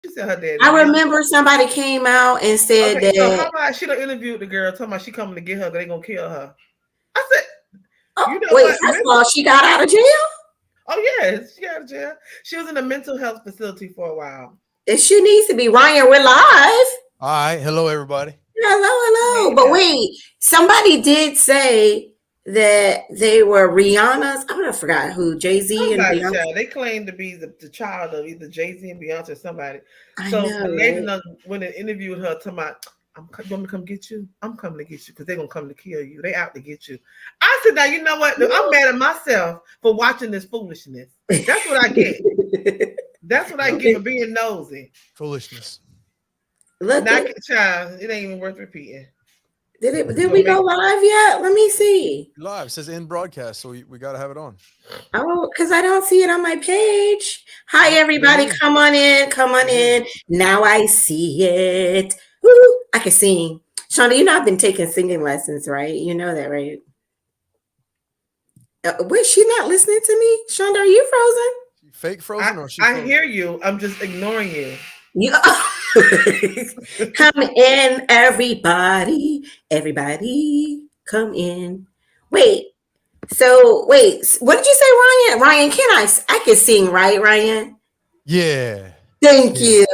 She said her daddy. I remember somebody came out and said that. So how about she done interviewed the girl talking about she coming to get her, they gonna kill her. I said, you know wait, what? First of all, she got out of jail? Oh, yes, she got out of jail. She was in a mental health facility for a while. And she needs to be. Ryan, we're live. All right. Hello, everybody. Hello. Yeah. But wait, somebody did say that they were Rihanna's. I forgot who, Jay-Z and Beyonce. Child. They claim to be the child of either Jay-Z and Beyonce or somebody. So the lady when they interviewed her, talking about, you want me to come get you? I'm coming to get you because they're going to come to kill you. They out to get you. I said, now, you know what? I'm mad at myself for watching this foolishness. That's what I get. That's what I get for being nosy. Foolishness. Look, child, it ain't even worth repeating. Did we go live yet? Let me see. Live. It says in broadcast, so we got to have it on. Oh, because I don't see it on my page. Hi, everybody. Come on in. Now I see it. Woo, I can sing. Shonda, you know I've been taking singing lessons, right? You know that, right? Wait, she not listening to me? Shonda, are you frozen? Fake frozen or she? I hear you. I'm just ignoring you. Come in, everybody. Everybody, come in. Wait. So, what did you say, Ryan? Ryan, I can sing, right, Ryan? Yeah. Thank you,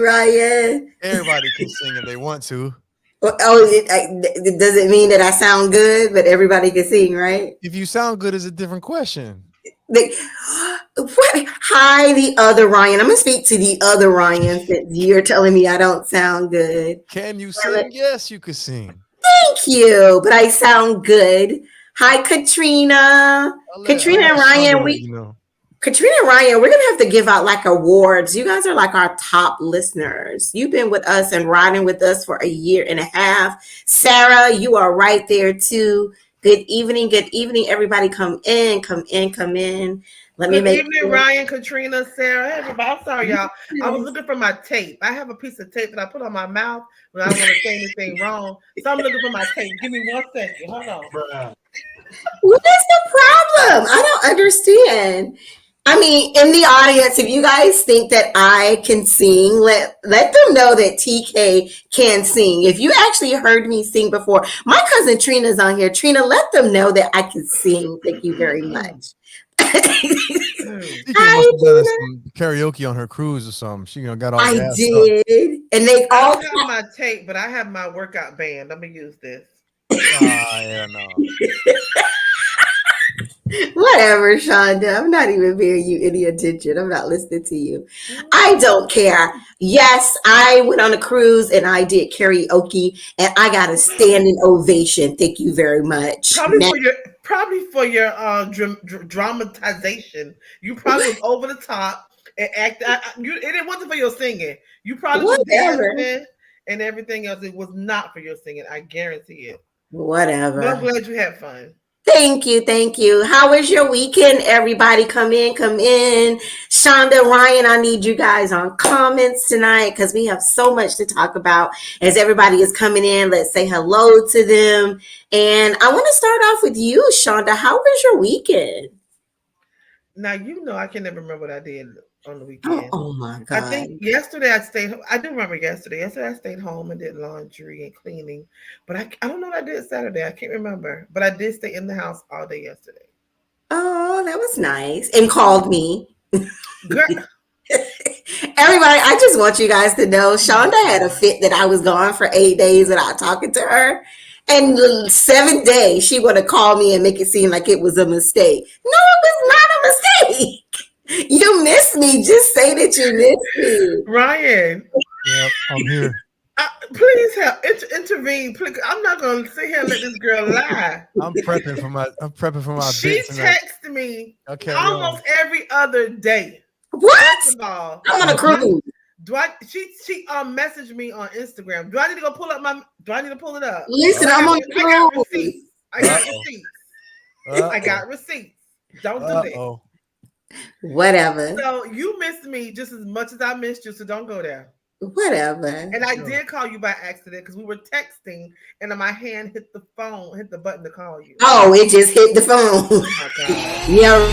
Ryan. Everybody can sing if they want to. It doesn't mean that I sound good, but everybody can sing, right? If you sound good is a different question. What? Hi, the other Ryan. I'm gonna speak to the other Ryan since you're telling me I don't sound good. Can you sing? Yes, you can sing. Thank you, but I sound good. Hi, Katrina. Katrina and Ryan, Katrina and Ryan, we're gonna have to give out like awards. You guys are like our top listeners. You've been with us and riding with us for a year and a half. Sarah, you are right there too. Good evening, everybody. Come in. Good evening, Ryan, Katrina, Sarah, everybody. I'm sorry, y'all. I was looking for my tape. I have a piece of tape that I put on my mouth when I don't want to say anything wrong. So I'm looking for my tape. Give me 1 second. Hold on. What is the problem? I don't understand. I mean, in the audience, if you guys think that I can sing, let them know that TK can sing. If you actually heard me sing before, my cousin Trina's on here. Trina, let them know that I can sing. Thank you very much. She must have done some karaoke on her cruise or something. She got all. I did, and they all have my tape, but I have my workout band. Let me use this. Yeah, no. Whatever, Shonda. I'm not even paying you any attention. I'm not listening to you. I don't care. Yes, I went on a cruise and I did karaoke and I got a standing ovation. Thank you very much. Probably for your dramatization. You probably was over the top and act. It wasn't for your singing. You probably was dancing and everything else. It was not for your singing. I guarantee it. Whatever. But I'm glad you had fun. Thank you. How was your weekend? Everybody come in. Shonda, Ryan, I need you guys on comments tonight because we have so much to talk about. As everybody is coming in, let's say hello to them. And I want to start off with you, Shonda. How was your weekend? Now, I can never remember what I did on the weekend. Oh my God. I think yesterday I stayed home. I do remember yesterday. Yesterday I stayed home and did laundry and cleaning. But I don't know what I did Saturday. I can't remember. But I did stay in the house all day yesterday. Oh, that was nice. And called me. Girl. Everybody, I just want you guys to know Shonda had a fit that I was gone for 8 days without talking to her. And the 7th day, she would have called me and make it seem like it was a mistake. No, it was not a mistake. You missed me. Just say that you missed me. Ryan. Yep, I'm here. Please help. Intervene. Please. I'm not going to sit here and let this girl lie. I'm prepping for my She texts me almost every other day. What? First of all, I'm on a cruise. She messaged me on Instagram. Do I need to go pull up do I need to pull it up? Listen, I'm on I got receipts. Don't do that. Whatever. So you missed me just as much as I missed you, so don't go there. Whatever. And I did call you by accident because we were texting and my hand hit the button to call you. Oh, it just hit the phone. Oh my God. Yeah.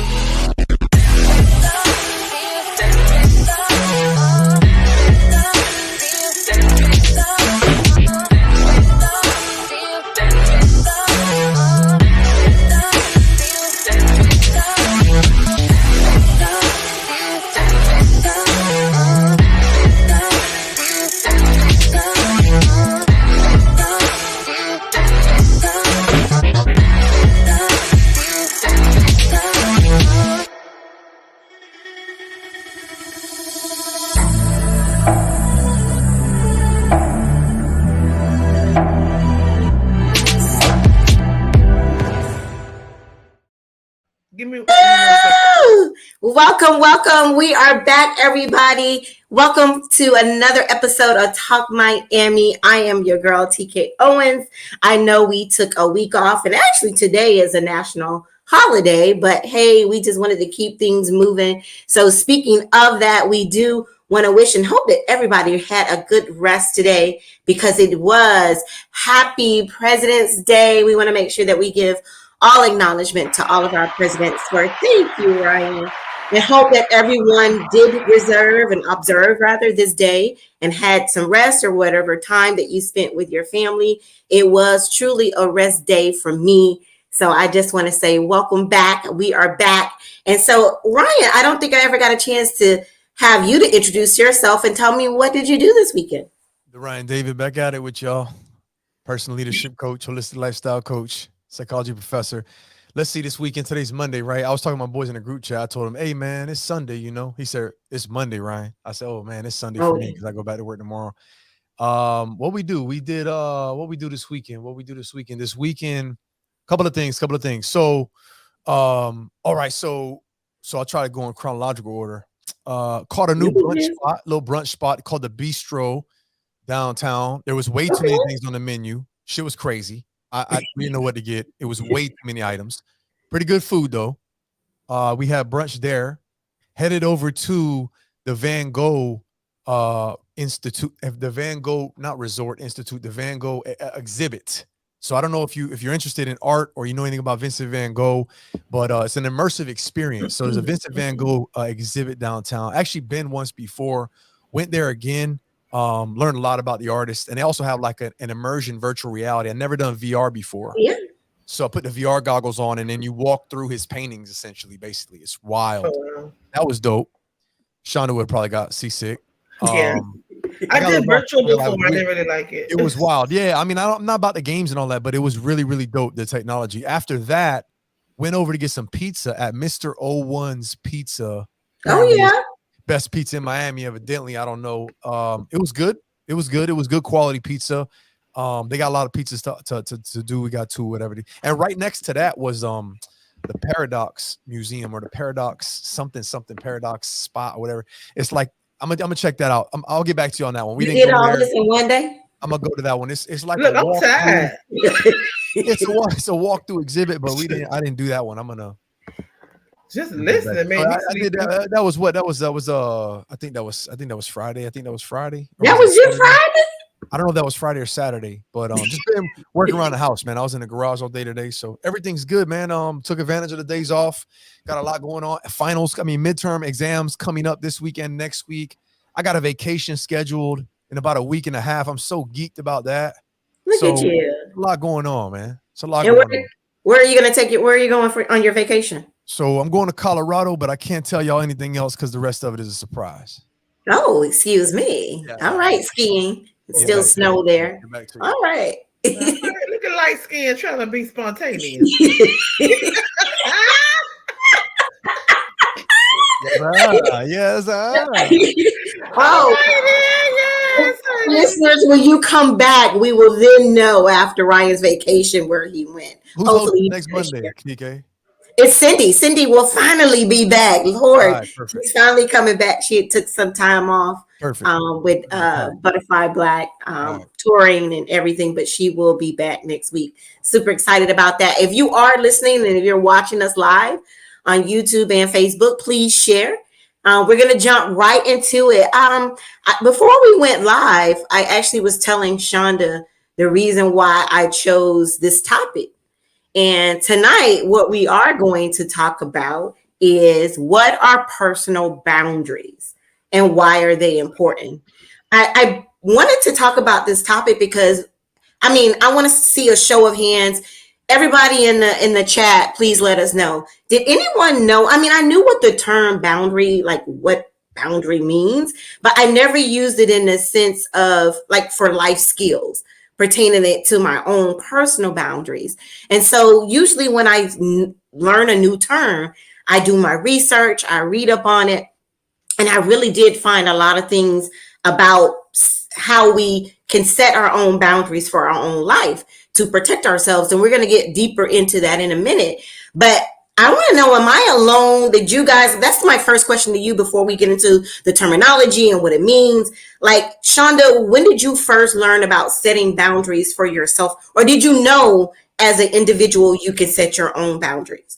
Welcome. We are back, everybody. Welcome to another episode of Talk Miami. I am your girl, TK Owens. I know we took a week off, and actually today is a national holiday, but hey, we just wanted to keep things moving. So speaking of that, we do want to wish and hope that everybody had a good rest today because it was Happy President's Day. We want to make sure that we give all acknowledgement to all of our presidents for thank you, Ryan. And hope that everyone did observe this day and had some rest or whatever time that you spent with your family. It was truly a rest day for me. So I just want to say welcome back. We are back. And so, Ryan, I don't think I ever got a chance to have you to introduce yourself and tell me what did you do this weekend? The Ryan David back at it with y'all. Personal leadership coach, holistic lifestyle coach, psychology professor. Let's see this weekend. Today's Monday, right? I was talking to my boys in the group chat. I told them, hey, man, it's Sunday, you know? He said, it's Monday, Ryan. I said, oh, man, it's Sunday for me because I go back to work tomorrow. What we do? We did what we do this weekend. This weekend, couple of things. So, all right, so I'll try to go in chronological order. Caught a new little brunch spot called the Bistro downtown. There was way too many things on the menu. Shit was crazy. I didn't know what to get. It was way too many items. Pretty good food though. We had brunch there. Headed over to the Van Gogh Institute, the Van Gogh, not Resort Institute, the Van Gogh exhibit. So I don't know if you're interested in art or you know anything about Vincent Van Gogh, but it's an immersive experience. So there's a Vincent Van Gogh exhibit downtown. Actually been once before, went there again. Learned a lot about the artist, and they also have like an immersion virtual reality. I've never done VR before. Yeah. So I put the VR goggles on, and then you walk through his paintings. Essentially, basically, it's wild. That was dope. Shonda would have probably got seasick. Yeah, I did virtual before. I didn't really like it. It was wild. Yeah, I mean, I'm not about the games and all that, but it was really, really dope. The technology. After that, went over to get some pizza at Mr. Owens Pizza. Oh yeah. Best pizza in Miami, evidently. I don't know. It was good. It was good quality pizza. They got a lot of pizzas to do. We got two, whatever. And right next to that was the Paradox Museum or the Paradox something Paradox spot or whatever. It's like I'm gonna check that out. I'll get back to you on that one. We didn't did all this in one day. I'm gonna go to that one. It's like look, I'm tired. It's a walkthrough exhibit, but I didn't do that one. I'm gonna. Just listen, man. I did that. That was what? That was. I think that was Friday. That was your Friday. I don't know if that was Friday or Saturday, but just been working around the house, man. I was in the garage all day today, so everything's good, man. Took advantage of the days off. Got a lot going on. Midterm exams coming up this weekend, next week. I got a vacation scheduled in about a week and a half. I'm so geeked about that. Look at you. A lot going on, man. It's a lot going on. Where are you gonna take it? Where are you going on your vacation? So I'm going to Colorado, but I can't tell y'all anything else because the rest of it is a surprise. Oh, excuse me. Yeah. All right, skiing. It's still snow there. All right. Looking light skin, trying to be spontaneous. Yes. Oh, yes. Listeners, when you come back, we will then know after Ryan's vacation where he went. Who's hosting next Monday, TK? It's Cindy. Cindy will finally be back. Lord, she's finally coming back. She took some time off with Butterfly Black touring and everything, but she will be back next week. Super excited about that. If you are listening and if you're watching us live on YouTube and Facebook, please share. We're going to jump right into it. Before we went live, I actually was telling Shonda the reason why I chose this topic. And tonight, what we are going to talk about is what are personal boundaries and why are they important? I wanted to talk about this topic because, I want to see a show of hands. Everybody in the chat, please let us know. Did anyone know? I knew what the term boundary, like what boundary means, but I never used it in the sense of like for life skills, pertaining it to my own personal boundaries. And so usually when I learn a new term, I do my research, I read up on it, and I really did find a lot of things about how we can set our own boundaries for our own life to protect ourselves. And we're going to get deeper into that in a minute. But I want to know, am I alone? Did you guys, that's my first question to you before we get into the terminology and what it means. Like, Shonda, when did you first learn about setting boundaries for yourself? Or did you know as an individual you could set your own boundaries?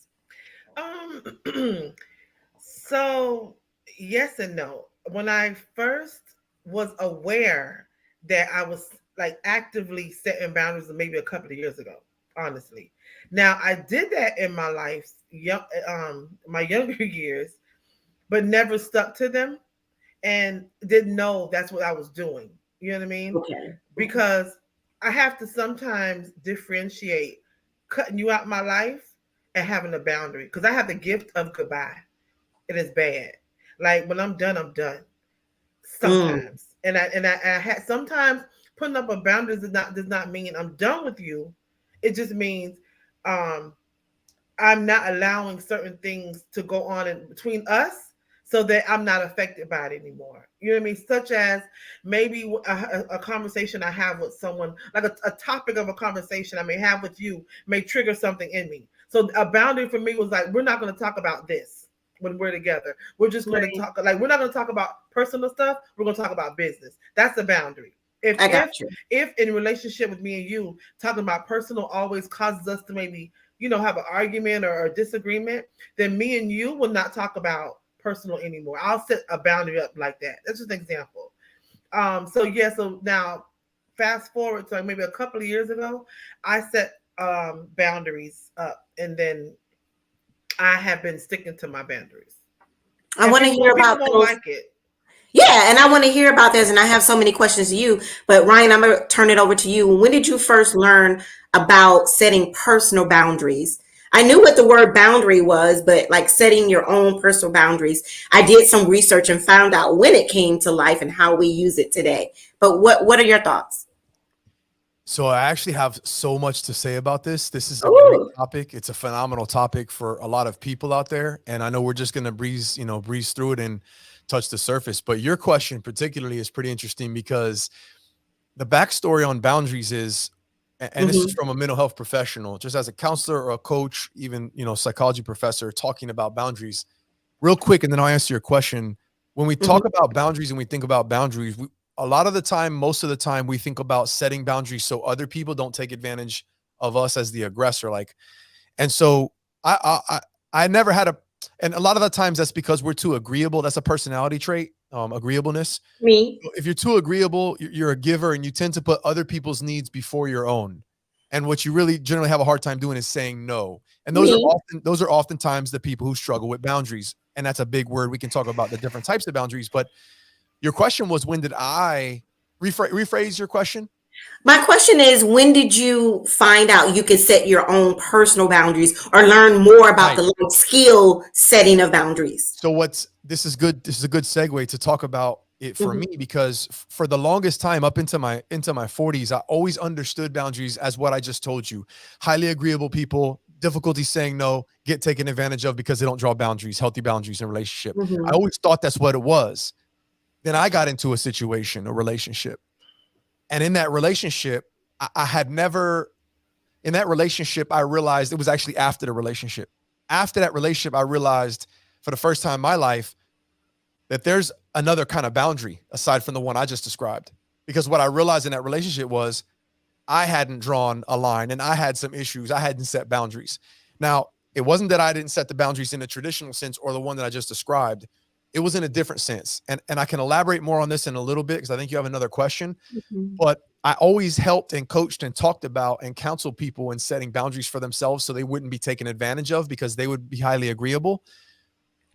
So, yes and no. When I first was aware that I was like actively setting boundaries, maybe a couple of years ago, honestly. Now, I did that in my life, my younger years, but never stuck to them and didn't know that's what I was doing. You know what I mean? Okay. Because I have to sometimes differentiate cutting you out my life and having a boundary because I have the gift of goodbye. It is bad. Like when I'm done, I'm done. Mm. Sometimes, and I had sometimes putting up a boundary does not mean I'm done with you. It just means um I'm not allowing certain things to go on in between us so that I'm not affected by it anymore. You know what I mean? Such as maybe a conversation I have with someone, like a topic of a conversation I may have with you may trigger something in me. So a boundary for me was like, we're not going to talk about this when we're together. We're just going to Right. talk, like, we're not going to talk about personal stuff. We're going to talk about business. That's the boundary. If I got if you. if in relationship with me and you, talking about personal always causes us to maybe have an argument or a disagreement, then me and you will not talk about personal anymore. I'll set a boundary up like that. That's just an example. So yeah, so now fast forward to maybe a couple of years ago, I set boundaries up and then I have been sticking to my boundaries. I And want to hear people about won't those. like it. Yeah, and I want to hear about this. And I have so many questions to you. But Ryan, I'm going to turn it over to you. When did you first learn about setting personal boundaries? I knew what the word boundary was, but like setting your own personal boundaries, I did some research and found out when it came to life and how we use it today. But what are your thoughts? So I actually have so much to say about this. This is a great Ooh. topic. It's a phenomenal topic for a lot of people out there. And I know we're just going to breeze through it and touch the surface. But your question particularly is pretty interesting because the backstory on boundaries is, and this is Mm-hmm. from a mental health professional, just as a counselor or a coach, even, psychology professor talking about boundaries real quick. And then I'll answer your question. When we Mm-hmm. talk about boundaries and we think about boundaries, a lot of the time, most of the time, we think about setting boundaries so other people don't take advantage of us as the aggressor. Like, and so I never had a, and a lot of the times that's because we're too agreeable. That's a personality trait, agreeableness. Me. If you're too agreeable, you're a giver and you tend to put other people's needs before your own. And what you really generally have a hard time doing is saying no. And Me. those are oftentimes the people who struggle with boundaries. And that's a big word. We can talk about the different types of boundaries, but your question was, when did I rephrase your question? My question is, when did you find out you could set your own personal boundaries or learn more about Right. the life skill setting of boundaries? So this is good. This is a good segue to talk about it for Mhm. me because for the longest time up into my 40s, I always understood boundaries as what I just told you. Highly agreeable people, difficulty saying no, get taken advantage of because they don't draw boundaries, healthy boundaries in a relationship. I Mhm. always thought that's what it was. Then I got into a situation, a relationship. And in that relationship, I had never, in that relationship, I realized it was actually after the relationship. After that relationship, I realized for the first time in my life that there's another kind of boundary aside from the one I just described. Because what I realized in that relationship was I hadn't drawn a line and I had some issues. I hadn't set boundaries. Now, it wasn't that I didn't set the boundaries in the traditional sense or the one that I just described. It was in a different sense. And I can elaborate more on this in a little bit because I think you have another question. Mhm. But I always helped and coached and talked about and counseled people in setting boundaries for themselves so they wouldn't be taken advantage of because they would be highly agreeable.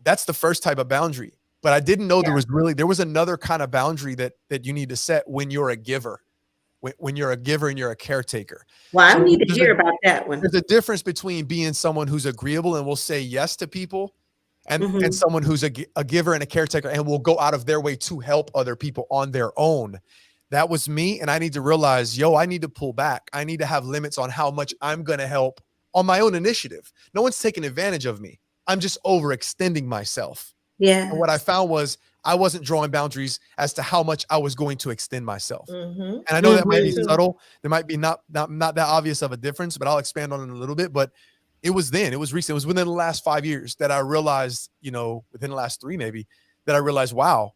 That's the first type of boundary. But I didn't know Yeah. there was another kind of boundary that you need to set when you're a giver. When you're a giver and you're a caretaker. Well, I So need to hear about that one. there's a difference between being someone who's agreeable and will say yes to people and Mhm. someone who's a giver and a caretaker and will go out of their way to help other people on their own. That was me. And I need to realize, I need to pull back. I need to have limits on how much I'm going to help on my own initiative. No one's taking advantage of me. I'm just overextending myself. And what I Yes. found was I wasn't drawing boundaries as to how much I was going to extend myself. Mm-hmm. And I know that might Me be Mhm. too. subtle. There might be not that obvious of a difference, but I'll expand on it a little bit. But It was then. It was recent. It was within the last 5 years that I realized, within the last 3 maybe, that I realized, wow,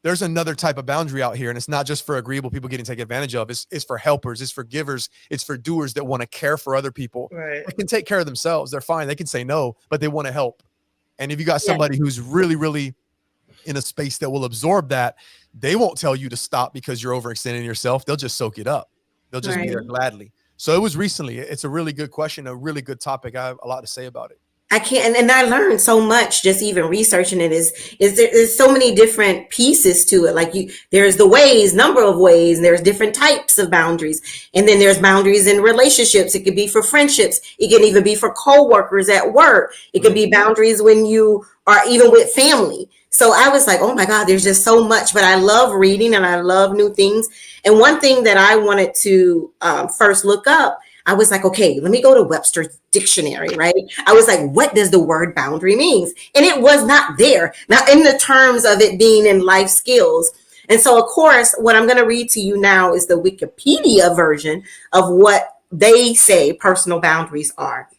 there's another type of boundary out here. And it's not just for agreeable people getting taken advantage of. It's for helpers. It's for givers. It's for doers that want to care for other people. Right. They can take care of themselves. They're fine. They can say no, but they want to help. And if you got somebody who's really, really in a space that will absorb that, they won't tell you to stop because you're overextending yourself. They'll just soak it up. They'll just be there gladly. So it was recently. It's a really good question, a really good topic. I have a lot to say about it. I can't, and I learned so much just even researching it. There's so many different pieces to it. Like there's the ways, number of ways, and there's different types of boundaries, and then there's boundaries in relationships. It could be for friendships. It can even be for coworkers at work. It could be boundaries when you are even with family. So I was like, oh my God, there's just so much. But I love reading and I love new things. And one thing that I wanted to first look up, I was like, okay, let me go to Webster's dictionary, right? I was like, what does the word boundary means? And it was not there. Now, in the terms of it being in life skills. And so, of course, what I'm going to read to you now is the Wikipedia version of what they say personal boundaries are.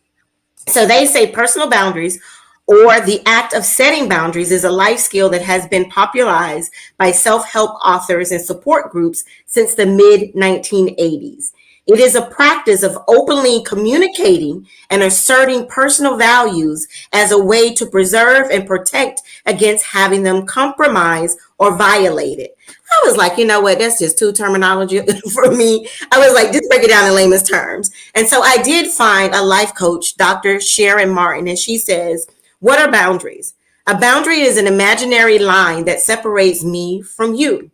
So they say personal boundaries, or the act of setting boundaries, is a life skill that has been popularized by self-help authors and support groups since the mid-1980s. It is a practice of openly communicating and asserting personal values as a way to preserve and protect against having them compromised or violated. I was like, you know what? That's just too terminology for me. I was like, just break it down in layman's terms. And so I did find a life coach, Dr. Sharon Martin, and she says, what are boundaries? A boundary is an imaginary line that separates me from you.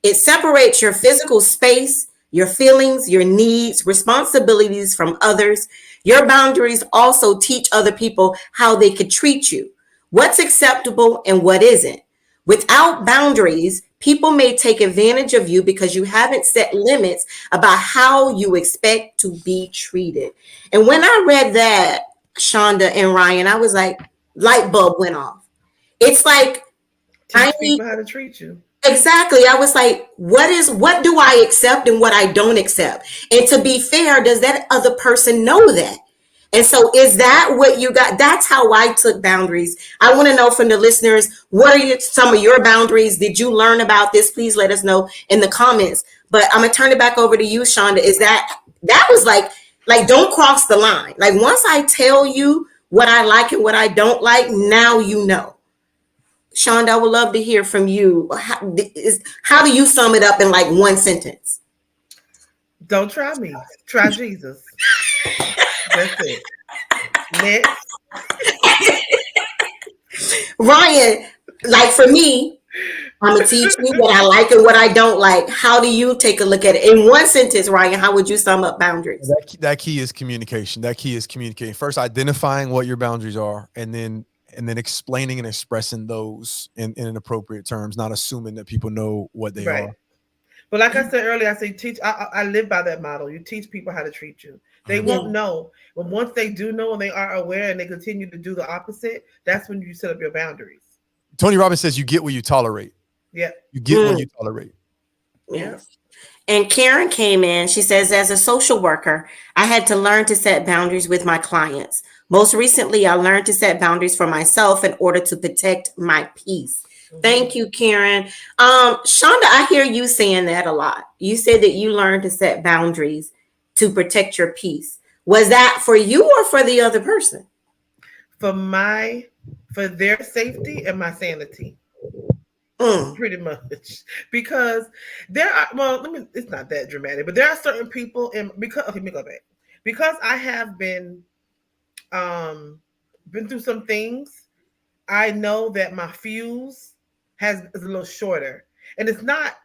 It separates your physical space, your feelings, your needs, responsibilities from others. Your boundaries also teach other people how they could treat you, what's acceptable and what isn't. Without boundaries, people may take advantage of you because you haven't set limits about how you expect to be treated. And when I read that, Shonda and Ryan, I was like, light bulb went off. It's like, teach people how to treat you. Exactly. I was like, what do I accept and what I don't accept? And to be fair, does that other person know that? And so is that what you got? That's how I took boundaries. I want to know from the listeners, what are some of your boundaries? Did you learn about this? Please let us know in the comments. But I'm going to turn it back over to you, Shonda. Is that was like, don't cross the line. Like once I tell you what I like and what I don't like, now you know. Shonda, I would love to hear from you. How do you sum it up in like one sentence? Don't try me. Try Jesus. That's it. Next. Ryan, like for me, I'm going to teach you what I like and what I don't like. How do you take a look at it? In one sentence, Ryan, how would you sum up boundaries? That key is communication. That key is communicating. First, identifying what your boundaries are, and then explaining and expressing those in appropriate terms, not assuming that people know what they are. But like I said earlier, I say teach. I live by that model. You teach people how to treat you. They won't know. But once they do know and they are aware and they continue to do the opposite, that's when you set up your boundaries. Tony Robbins says you get what you tolerate. Yeah. You get what you tolerate. Yeah. And Karen came in. She says, as a social worker, I had to learn to set boundaries with my clients. Most recently, I learned to set boundaries for myself in order to protect my peace. Mm-hmm. Thank you, Karen. Shonda, I hear you saying that a lot. You said that you learned to set boundaries to protect your peace. Was that for you or for the other person? For their safety and my sanity. Pretty much, because there are, it's not that dramatic, but there are certain people, and let me go back. Because I have been through some things, I know that my fuse is a little shorter, and it's not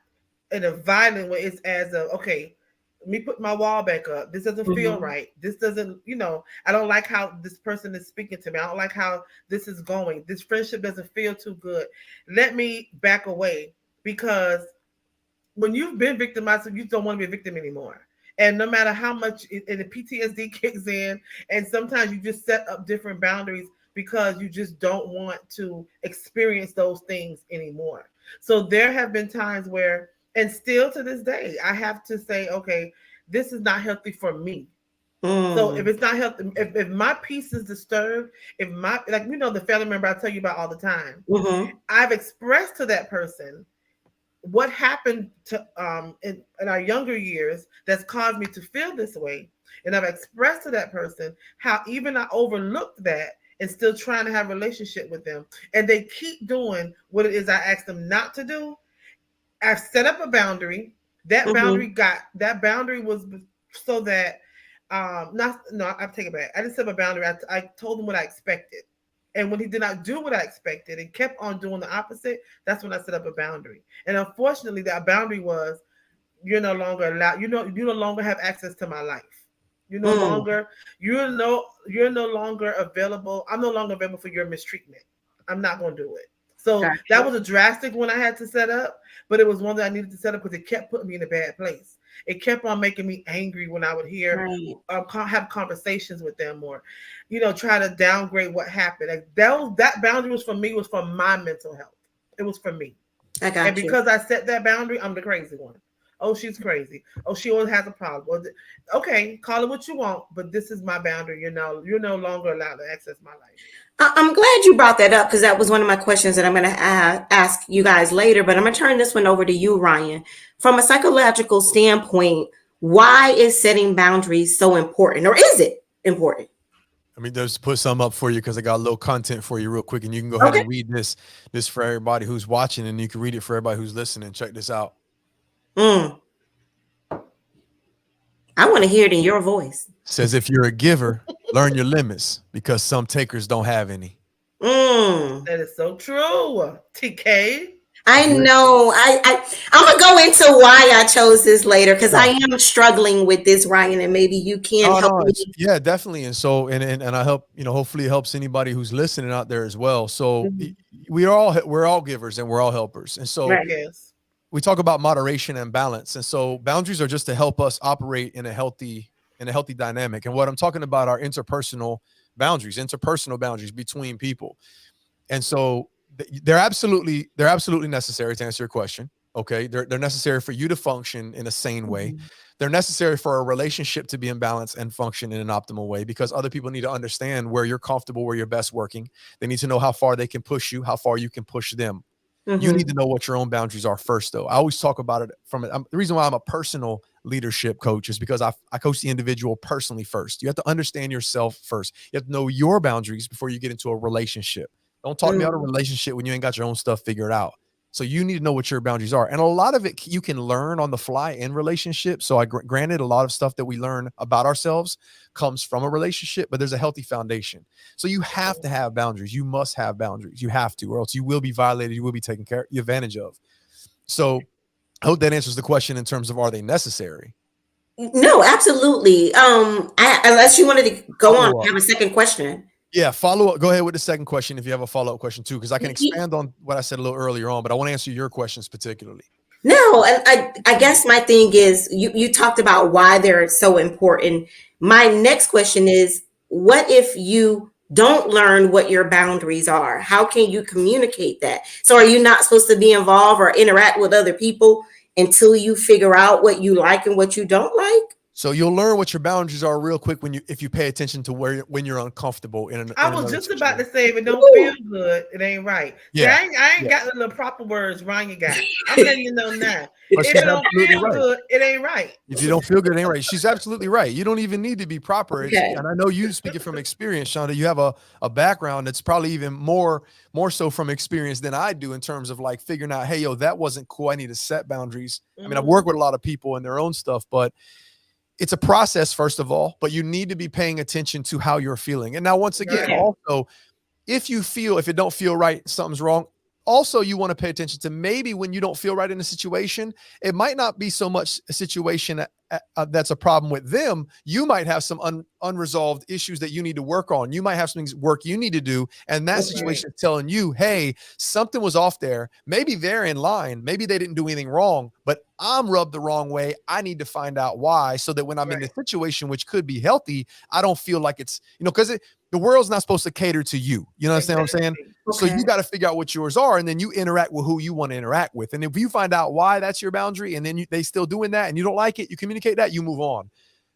in a violent way. It's as a, okay, let me put my wall back up. This doesn't feel right. This doesn't, I don't like how this person is speaking to me. I don't like how this is going. This friendship doesn't feel too good. Let me back away, because when you've been victimized, you don't want to be a victim anymore. And no matter how much and the PTSD kicks in, and sometimes you just set up different boundaries because you just don't want to experience those things anymore. So there have been times where, and still to this day, I have to say, okay, this is not healthy for me. So if it's not healthy, if my peace is disturbed, if my, like, the family member I tell you about all the time, I've expressed to that person what happened to in our younger years that's caused me to feel this way. And I've expressed to that person how even I overlooked that and still trying to have a relationship with them. And they keep doing what it is I asked them not to do. I've set up a boundary. That boundary was so that not no, I take it back. I didn't set up a boundary. I told him what I expected. And when he did not do what I expected and kept on doing the opposite, that's when I set up a boundary. And unfortunately, that boundary was, you're no longer allowed, you no longer have access to my life. You're no longer, you're no longer available. I'm no longer available for your mistreatment. I'm not going to do it. So that was a drastic one I had to set up, but it was one that I needed to set up because it kept putting me in a bad place. It kept on making me angry when I would hear, have conversations with them, or, try to downgrade what happened. Like that boundary was for me, was for my mental health. It was for me. And because I set that boundary, I'm the crazy one. Oh, she's crazy. Oh, she always has a problem. Okay, call it what you want, but this is my boundary. You're no longer allowed to access my life. I'm glad you brought that up, because that was one of my questions that I'm going to ask you guys later. But I'm going to turn this one over to you, Ryan. From a psychological standpoint, why is setting boundaries so important, or is it important? I mean, just put some up for you because I got a little content for you real quick, and you can go ahead and read this for everybody who's watching, and you can read it for everybody who's listening. Check this out. I want to hear it in your voice. Says, if you're a giver, learn your limits, because some takers don't have any. That is so true, TK. I know. I'm gonna go into why I chose this later, because I am struggling with this, Ryan, and maybe you can help me. Yeah, definitely. And so, and I hope, hopefully it helps anybody who's listening out there as well. So we're all givers and we're all helpers. And so we talk about moderation and balance. And so boundaries are just to help us operate in a healthy dynamic. And what I'm talking about are interpersonal boundaries between people. And so they're absolutely necessary, to answer your question. Okay. They're necessary for you to function in a sane way. They're necessary for a relationship to be in balance and function in an optimal way, because other people need to understand where you're comfortable, where you're best working. They need to know how far they can push you, how far you can push them. You need to know what your own boundaries are first, though. I always talk about it the reason why I'm a personal leadership coach is because I coach the individual personally first. You have to understand yourself first. You have to know your boundaries before you get into a relationship. Don't talk me out of a relationship when you ain't got your own stuff figured out. So you need to know what your boundaries are. And a lot of it you can learn on the fly in relationships. So granted, a lot of stuff that we learn about ourselves comes from a relationship, but there's a healthy foundation. So you have to have boundaries. You must have boundaries. You have to, or else you will be violated. You will be taken advantage of. So I hope that answers the question in terms of, are they necessary? No, absolutely. Unless you wanted to go on and have a second question. Yeah, follow up. Go ahead with the second question if you have a follow-up question too, because I can expand on what I said a little earlier on, but I want to answer your questions particularly. No, and I guess my thing is, you talked about why they're so important. My next question is, what if you don't learn what your boundaries are? How can you communicate that? So are you not supposed to be involved or interact with other people until you figure out what you like and what you don't like? So you'll learn what your boundaries are real quick if you pay attention to when you're uncomfortable. I was just about to say, if it don't feel good, it ain't right. Yeah, see, I ain't got the little proper words Ryan got. I'm letting you know now. If it don't feel good, it ain't right. If you don't feel good, it ain't right. She's absolutely right. You don't even need to be proper. Okay. And I know you, speaking from experience, Shonda, you have a background that's probably even more so from experience than I do in terms of like figuring out, hey, yo, that wasn't cool. I need to set boundaries. I mean, I've worked with a lot of people and their own stuff, but it's a process, first of all, but you need to be paying attention to how you're feeling. And now, once again, also, if it don't feel right, something's wrong. Also, you want to pay attention to maybe when you don't feel right in a situation, it might not be so much a situation that's a problem with them. You might have some unresolved issues that you need to work on. You might have some work you need to do. And that situation is telling you, hey, something was off there. Maybe they're in line. Maybe they didn't do anything wrong, but I'm rubbed the wrong way. I need to find out why, so that when I'm in this situation, which could be healthy, I don't feel like it's, because the world's not supposed to cater to you. You understand what I'm saying? Okay. So you got to figure out what yours are, and then you interact with who you want to interact with. And if you find out why that's your boundary, and then they still doing that and you don't like it, you communicate that, you move on.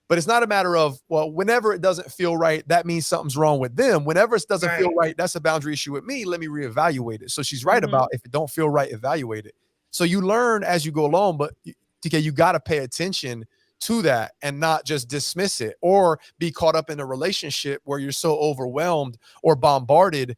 But it's not a matter of, well, whenever it doesn't feel right, that means something's wrong with them. Whenever it doesn't feel right, that's a boundary issue with me. Let me reevaluate it. So she's right about, if it don't feel right, evaluate it. So you learn as you go along, but TK, you got to pay attention to that and not just dismiss it or be caught up in a relationship where you're so overwhelmed or bombarded,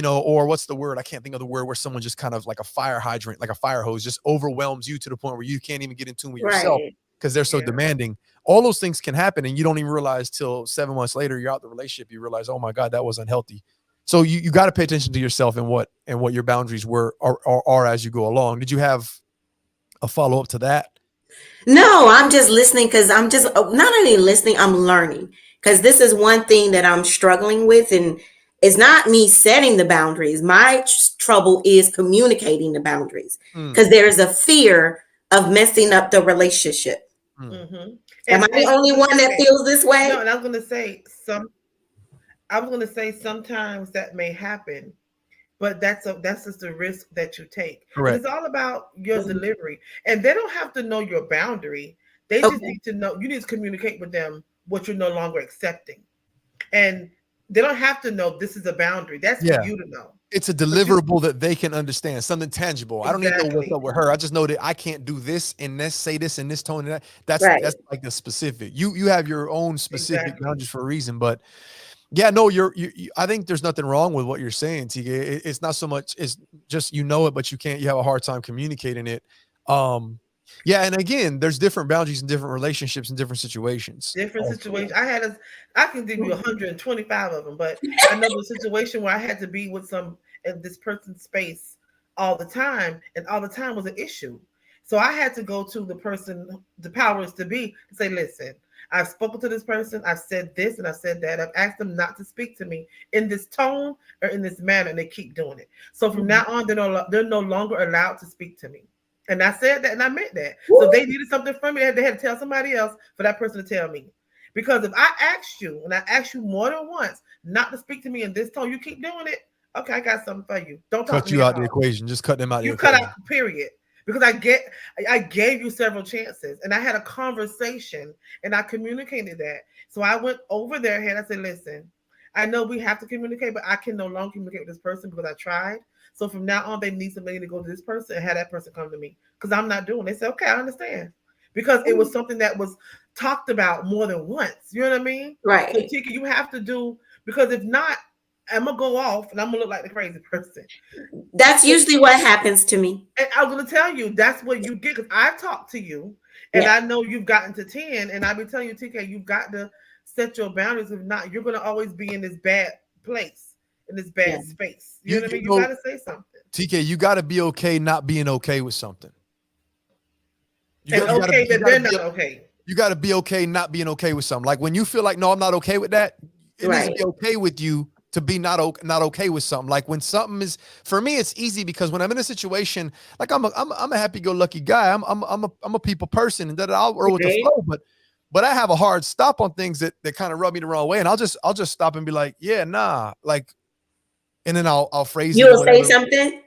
or what's the word? I can't think of the word where someone just kind of like a fire hydrant, like a fire hose, just overwhelms you to the point where you can't even get in tune with yourself because they're so demanding. All those things can happen and you don't even realize till 7 months later, you're out the relationship, you realize, oh my God, that was unhealthy. So you got to pay attention to yourself and what your boundaries are as you go along. Did you have a follow-up to that? No, I'm just listening because I'm just not only listening, I'm learning, because this is one thing that I'm struggling with, and it's not me setting the boundaries. My trouble is communicating the boundaries because there's a fear of messing up the relationship. Mm-hmm. Am I the only one that feels this way? No, and I was going to say sometimes that may happen, but that's just the risk that you take. It's all about your delivery, and they don't have to know your boundary. They just need to know. You need to communicate with them what you're no longer accepting, and they don't have to know this is a boundary. That's for you to know. It's a deliverable that they can understand, something tangible. I don't need to know what's up with her. I just know that I can't do this and say this in this tone and that. That's like the specific. You have your own specific boundaries for a reason, but. Yeah, no, I think there's nothing wrong with what you're saying, TK. It's not so much, it's just, it, but you have a hard time communicating it. Yeah, and again, there's different boundaries in different relationships and different situations. I can give you 125 of them, but I know the situation where I had to be with in this person's space all the time, and all the time was an issue. So I had to go to the person, the powers to be, to say, listen, I've spoken to this person. I've said this and I've said that. I've asked them not to speak to me in this tone or in this manner, and they keep doing it. So from now on, they're no longer allowed to speak to me. And I said that, and I meant that. So they needed something from me. They had to tell somebody else for that person to tell me. Because if I asked you, and I asked you more than once not to speak to me in this tone, you keep doing it. Okay, I got something for you. Don't talk cut you out the equation. Just cut them out. You cut out, period. Because I gave you several chances, and I had a conversation, and I communicated that. So I went over their head. I said, listen, I know we have to communicate, but I can no longer communicate with this person because I tried. So from now on, they need somebody to go to this person and have that person come to me because I'm not doing it. They said, okay, I understand. Because it was something that was talked about more than once. You know what I mean? Right. So Tika, you have to do, because if not, I'm going to go off and I'm going to look like the crazy person. That's usually what happens to me. And I'm going to tell you, that's what you get, because I've talked to you and I know you've gotten to 10, and I've been telling you, TK, you've got to set your boundaries. If not, you're going to always be in this bad place, in this bad space. You know what I mean? You got to say something. TK, you got to be okay not being okay with something. They're not okay. You got to be okay not being okay with something. Like when you feel like, no, I'm not okay with that, it needs to be okay with you to be not okay with something. Like when something is, for me, it's easy because when I'm in a situation, like I'm a happy-go-lucky guy. I'm a people person, and that I'll roll with the flow. But I have a hard stop on things that kind of rub me the wrong way, and I'll just stop and be like, yeah, nah, like, and then I'll phrase. You'll say something.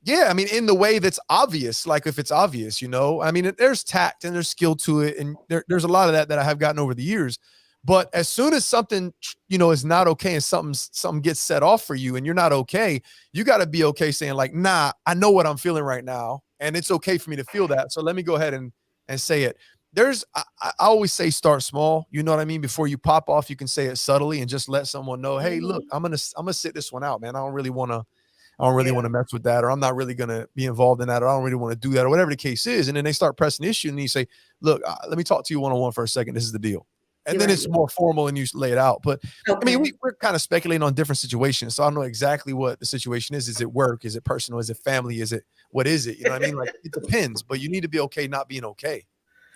Yeah, I mean, in the way that's obvious, like if it's obvious, I mean, there's tact and there's skill to it, and there's a lot of that I have gotten over the years. But as soon as something, is not okay and something gets set off for you and you're not okay, you got to be okay saying like, nah, I know what I'm feeling right now, and it's okay for me to feel that. So let me go ahead and say it. I always say start small. You know what I mean? Before you pop off, you can say it subtly and just let someone know, hey, look, I'm gonna sit this one out, man. I don't really want to mess with that, or I'm not really going to be involved in that, or I don't really want to do that, or whatever the case is. And then they start pressing the issue and you say, look, let me talk to you one-on-one for a second. This is the deal. And then it's more formal and you lay it out. But I mean, we're kind of speculating on different situations. So I don't know exactly what the situation is. Is it work? Is it personal? Is it family? What is it? You know what I mean? Like it depends, but you need to be okay not being okay.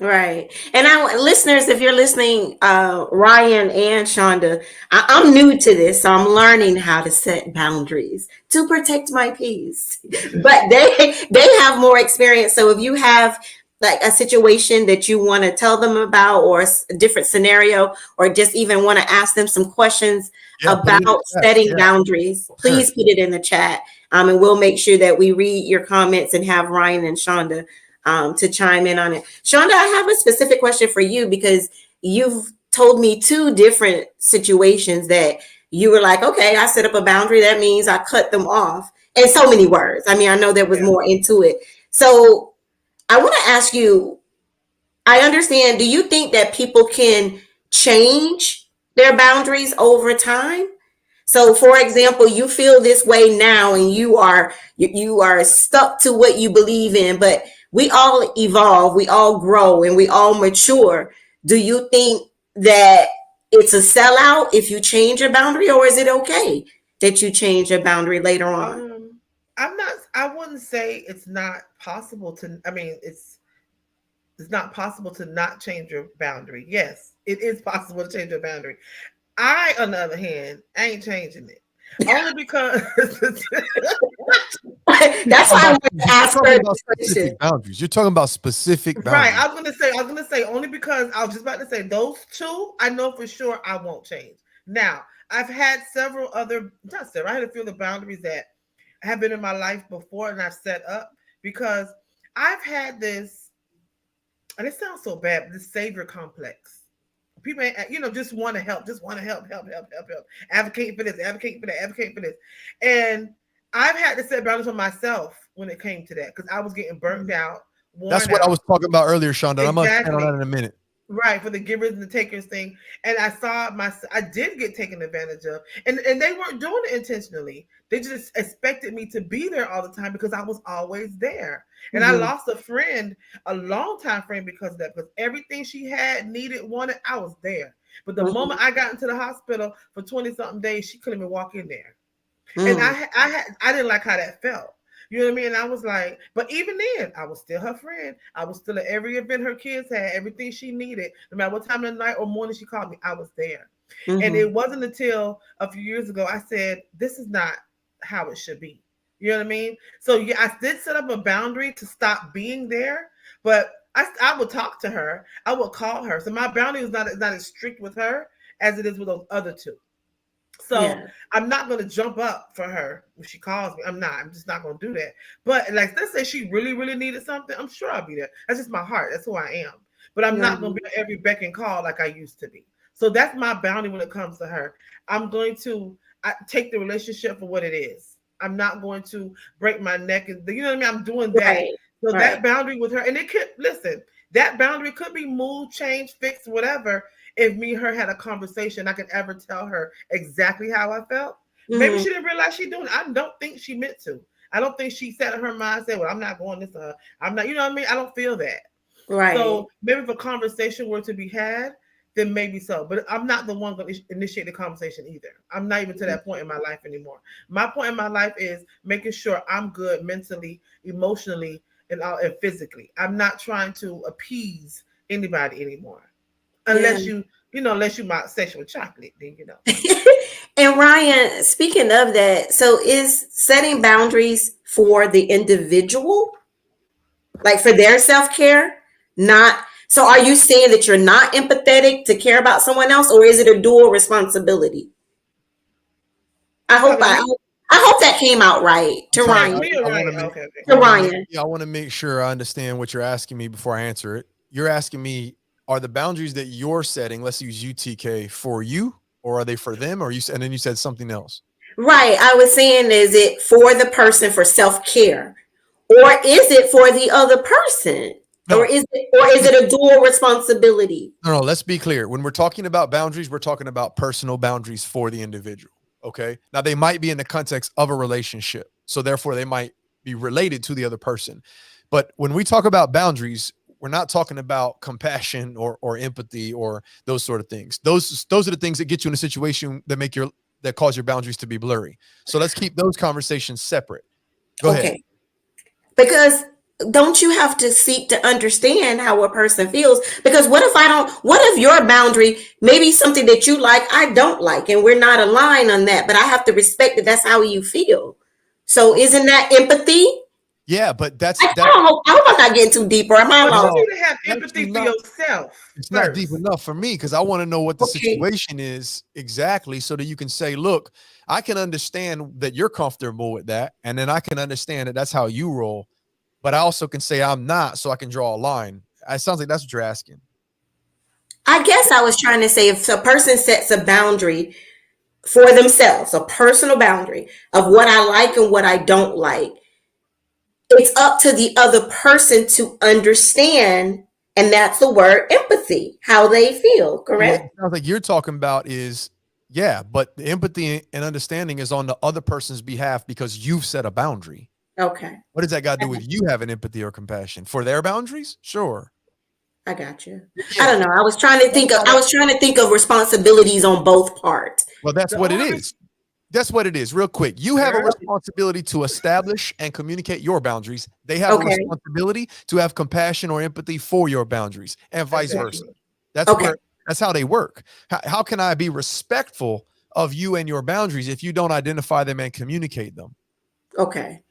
Right. And listeners, if you're listening, Ryan and Shonda, I'm new to this, so I'm learning how to set boundaries to protect my peace. But they have more experience. So if you have like a situation that you want to tell them about, or a different scenario, or just even want to ask them some questions about setting boundaries, please put it in the chat. And we'll make sure that we read your comments and have Ryan and Shonda to chime in on it. Shonda, I have a specific question for you because you've told me 2 different situations that you were like, okay, I set up a boundary. That means I cut them off. In so many words. I mean, I know there was more into it. So I want to ask you, I understand, do you think that people can change their boundaries over time? So, for example, you feel this way now, and you are stuck to what you believe in. But we all evolve, we all grow, and we all mature. Do you think that it's a sellout if you change your boundary, or is it okay that you change your boundary later on? I'm not. I wouldn't say it's not possible to. I mean, it's not possible to not change your boundary. Yes, it is possible to change your boundary. I, on the other hand, ain't changing it. Only because that's why I want to ask her about specific boundaries. You're talking about specific boundaries. Right. I was gonna say only because I was just about to say those 2, I know for sure I won't change. Now, I've had several other, not several, I had a few of the boundaries that have been in my life before and I've set up because I've had this, and it sounds so bad, but this savior complex. People, just want to help, help, advocate for this, advocate for that, advocate for this. And I've had to set boundaries for myself when it came to that because I was getting burnt out. That's what I was talking about earlier, Shonda. I'm going to expand on that in a minute. Right, for the givers and the takers thing. And I did get taken advantage of. And they weren't doing it intentionally. They just expected me to be there all the time because I was always there. And I lost a friend, a longtime friend because of that. Because everything she had, needed, wanted, I was there. But the moment I got into the hospital for 20-something days, she couldn't even walk in there. And I didn't like how that felt. You know what I mean? And I was like, but even then, I was still her friend. I was still at every event her kids had, everything she needed. No matter what time of the night or morning she called me, I was there. And it wasn't until a few years ago I said, this is not how it should be. You know what I mean? So yeah, I did set up a boundary to stop being there, but I would talk to her. I would call her. So my boundary is not as strict with her as it is with those other 2. So I'm not going to jump up for her when she calls me. I'm just not going to do that. But like, let's say she really, really needed something. I'm sure I'll be there. That's just my heart. That's who I am. But I'm not going to be on every beck and call like I used to be. So that's my boundary when it comes to her. I'm going to take the relationship for what it is. I'm not going to break my neck. And you know what I mean? I'm doing that. Right. So that boundary with her, and it could, listen, that boundary could be moved, changed, fixed, whatever. If me and her had a conversation, I could ever tell her exactly how I felt. Maybe she didn't realize she doing it. I don't think she meant to. I don't think she set in her mind, said, well, I'm not going this to her. I'm not, you know what I mean? I don't feel that. Right. So maybe if a conversation were to be had, then maybe so. But I'm not the one going to initiate the conversation either. I'm not even to that point in my life anymore. My point in my life is making sure I'm good mentally, emotionally, and physically. I'm not trying to appease anybody anymore. Unless you might sexual chocolate, then you know. And Ryan, speaking of that, so is setting boundaries for the individual, like for their self-care, not so are you saying that you're not empathetic to care about someone else, or is it a dual responsibility? I hope that came out right to Ryan. I want to make sure I understand what you're asking me before I answer it. You're asking me, are the boundaries that you're setting, let's use UTK, for you, or are they for them? Or and then you said something else. Right. I was saying, is it for the person for self-care, or is it for the other person? No. Or is it a dual responsibility? No, let's be clear. When we're talking about boundaries, we're talking about personal boundaries for the individual. Okay. Now they might be in the context of a relationship. So therefore they might be related to the other person. But when we talk about boundaries, we're not talking about compassion or empathy or those sort of things. Those are the things that get you in a situation that cause your boundaries to be blurry. So let's keep those conversations separate. Go ahead. Because don't you have to seek to understand how a person feels? Because what if your boundary may be something that you like, I don't like, and we're not aligned on that, but I have to respect that that's how you feel. So isn't that empathy? Yeah, but I hope I'm not getting too deep, or am I wrong? You need to have empathy for yourself. It's not deep enough for me because I want to know what the situation is exactly so that you can say, look, I can understand that you're comfortable with that. And then I can understand that that's how you roll. But I also can say I'm not, so I can draw a line. It sounds like that's what you're asking. I guess I was trying to say if a person sets a boundary for themselves, a personal boundary of what I like and what I don't like, it's up to the other person to understand. And that's the word empathy, how they feel, correct? What it sounds like you're talking about is, yeah, but the empathy and understanding is on the other person's behalf because you've set a boundary. Okay. What does that got to do with you having empathy or compassion for their boundaries? Sure. I got you. Yeah. I don't know. I was trying to think of responsibilities on both parts. Well, that's what it is. That's what it is. Real quick. You have a responsibility to establish and communicate your boundaries. They have a responsibility to have compassion or empathy for your boundaries and vice versa. That's how they work. How can I be respectful of you and your boundaries if you don't identify them and communicate them? Okay.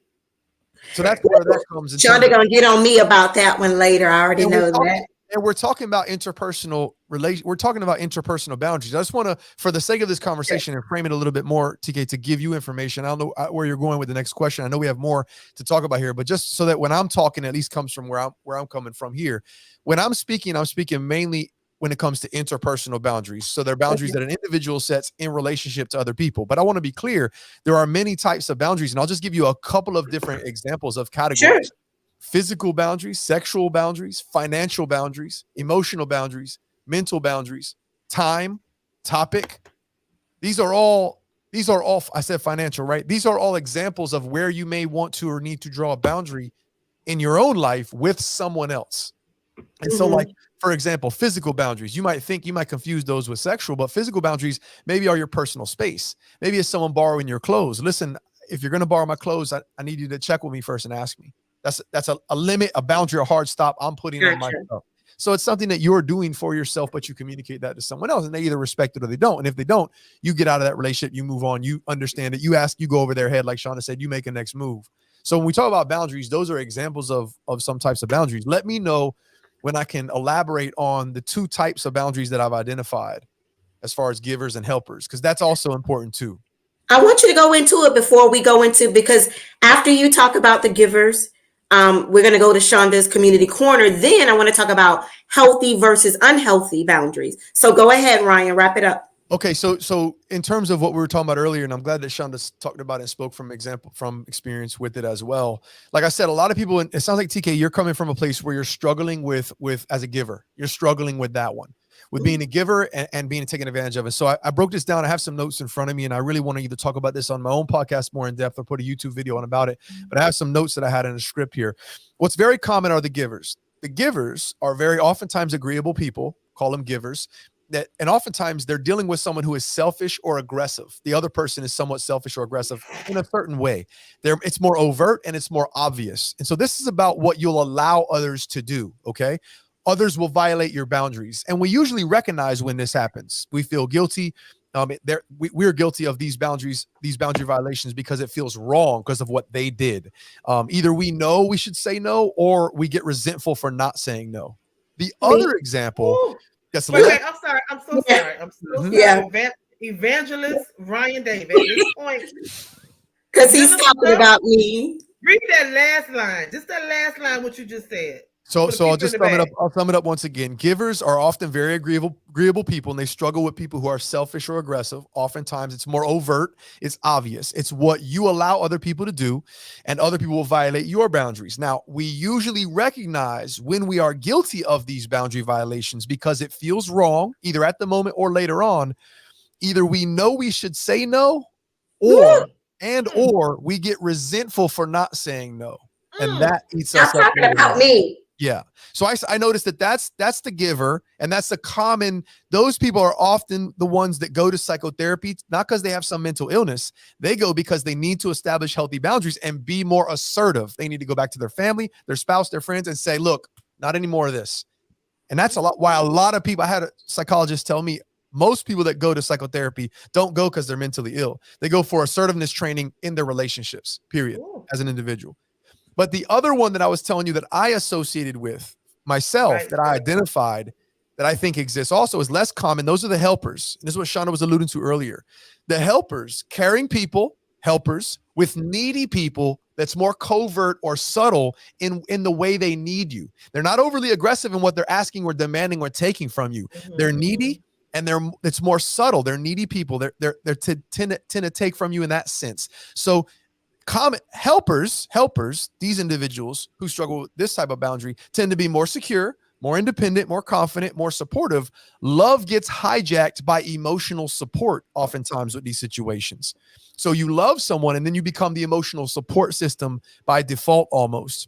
So that's where that comes in. Shonda gonna get on me about that one later. I already know that. And we're talking about interpersonal relation. We're talking about interpersonal boundaries. I just want to, for the sake of this conversation and frame it a little bit more, TK, to give you information. I don't know where you're going with the next question. I know we have more to talk about here, but just so that when I'm talking, at least comes from where I'm coming from here. When I'm speaking mainly when it comes to interpersonal boundaries. So they're boundaries that an individual sets in relationship to other people. But I want to be clear, there are many types of boundaries, and I'll just give you a couple of different examples of categories. Sure. Physical boundaries, sexual boundaries, financial boundaries, emotional boundaries, mental boundaries, time, topic. These are all, I said financial, right? These are all examples of where you may want to or need to draw a boundary in your own life with someone else. And so, like, for example, physical boundaries, you might confuse those with sexual, but physical boundaries maybe are your personal space. Maybe it's someone borrowing your clothes. Listen, if you're going to borrow my clothes, I need you to check with me first and ask me. That's a limit, a boundary, a hard stop I'm putting on myself. So it's something that you're doing for yourself, but you communicate that to someone else, and they either respect it or they don't. And if they don't, you get out of that relationship, you move on, you understand it, you go over their head, like Shauna said, you make a next move. So when we talk about boundaries, those are examples of some types of boundaries. Let me know when I can elaborate on the two types of boundaries that I've identified as far as givers and helpers, because that's also important too. I want you to go into it before we go into, because after you talk about the givers, we're going to go to Shonda's community corner. Then I want to talk about healthy versus unhealthy boundaries. So go ahead, Ryan, wrap it up. Okay, so in terms of what we were talking about earlier, and I'm glad that Shonda talked about it and spoke from experience with it as well. Like I said, a lot of people, it sounds like, TK, you're coming from a place where you're struggling with as a giver. You're struggling with that one, with being a giver and being taken advantage of it. So I broke this down. I have some notes in front of me, and I really want to either talk about this on my own podcast more in depth or put a YouTube video on about it. But I have some notes that I had in a script here. What's very common are the givers. The givers are very oftentimes agreeable people, call them givers. And oftentimes they're dealing with someone who is selfish or aggressive. The other person is somewhat selfish or aggressive in a certain way. It's more overt and it's more obvious. And so this is about what you'll allow others to do, okay? Others will violate your boundaries. And we usually recognize when this happens. We feel guilty. We're guilty of these boundary violations because it feels wrong because of what they did. Either we know we should say no, or we get resentful for not saying no. The other example... I'm sorry. I'm so sorry. Evangelist Ryan David, at this point, because he's talking about me. Read that last line. Just that last line, what you just said. So I'll just sum it up. I'll sum it up once again. Givers are often very agreeable people, and they struggle with people who are selfish or aggressive. Oftentimes, it's more overt. It's obvious. It's what you allow other people to do, and other people will violate your boundaries. Now, we usually recognize when we are guilty of these boundary violations because it feels wrong, either at the moment or later on. Either we know we should say no, or we get resentful for not saying no, and that eats us up. Talking about me. Yeah. So I noticed that's the giver, and that's the common. Those people are often the ones that go to psychotherapy, not because they have some mental illness. They go because they need to establish healthy boundaries and be more assertive. They need to go back to their family, their spouse, their friends, and say, look, not any more of this. And that's why a lot of people, I had a psychologist tell me, most people that go to psychotherapy don't go because they're mentally ill. They go for assertiveness training in their relationships, period, as an individual. But the other one that I was telling you that I associated with myself, that I identified, that I think exists also is less common. Those are the helpers. And this is what Shauna was alluding to earlier. The helpers, caring people, helpers with needy people that's more covert or subtle in the way they need you. They're not overly aggressive in what they're asking or demanding or taking from you. They're needy and it's more subtle. They're needy people. They're tend to take from you in that sense. So common helpers, these individuals who struggle with this type of boundary tend to be more secure, more independent, more confident, more supportive. Love gets hijacked by emotional support oftentimes with these situations. So you love someone and then you become the emotional support system by default almost.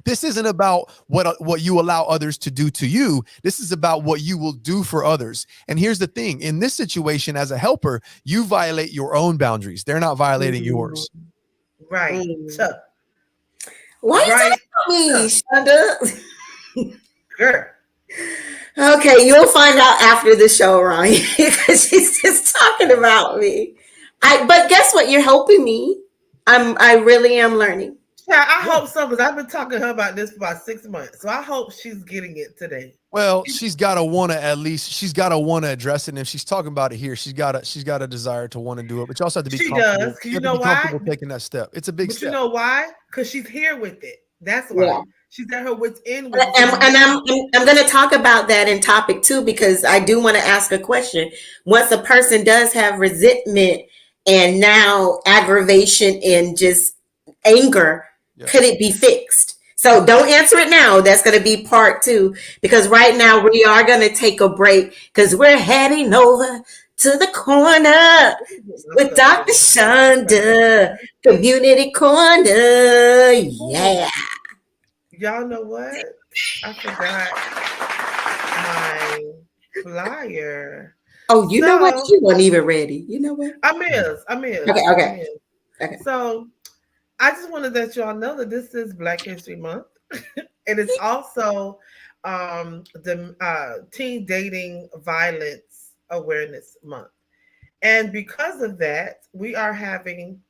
This isn't about what you allow others to do to you. This is about what you will do for others. And here's the thing. In this situation, as a helper, you violate your own boundaries. They're not violating yours. Right. Why are you talking about me, Shonda? Girl. Okay, you'll find out after the show, Ryan, because she's just talking about me. But guess what? You're helping me. I really am learning. Yeah, I hope so, because I've been talking to her about this for about 6 months. So I hope she's getting it today. Well, she's got to want to address it. And if she's talking about it here, she's got a desire to want to do it. But you also have to be comfortable. Does. You know why? Taking that step. It's a big step. You know why? Because she's here with it. That's why. Yeah. She's at her wits end with it. And I'm going to talk about that in topic 2, because I do want to ask a question. Once a person does have resentment and now aggravation and just anger, could it be fixed? So don't answer it now. That's going to be part 2, because right now we are going to take a break because we're heading over to the corner with Dr. Shonda, Community Corner. Yeah. Y'all know what? I forgot my flyer. Oh, you know what? You weren't even ready. You know what? I miss. Okay. So I just wanted to let y'all know that this is Black History Month. And it's also the Teen Dating Violence Awareness Month. And because of that, we are having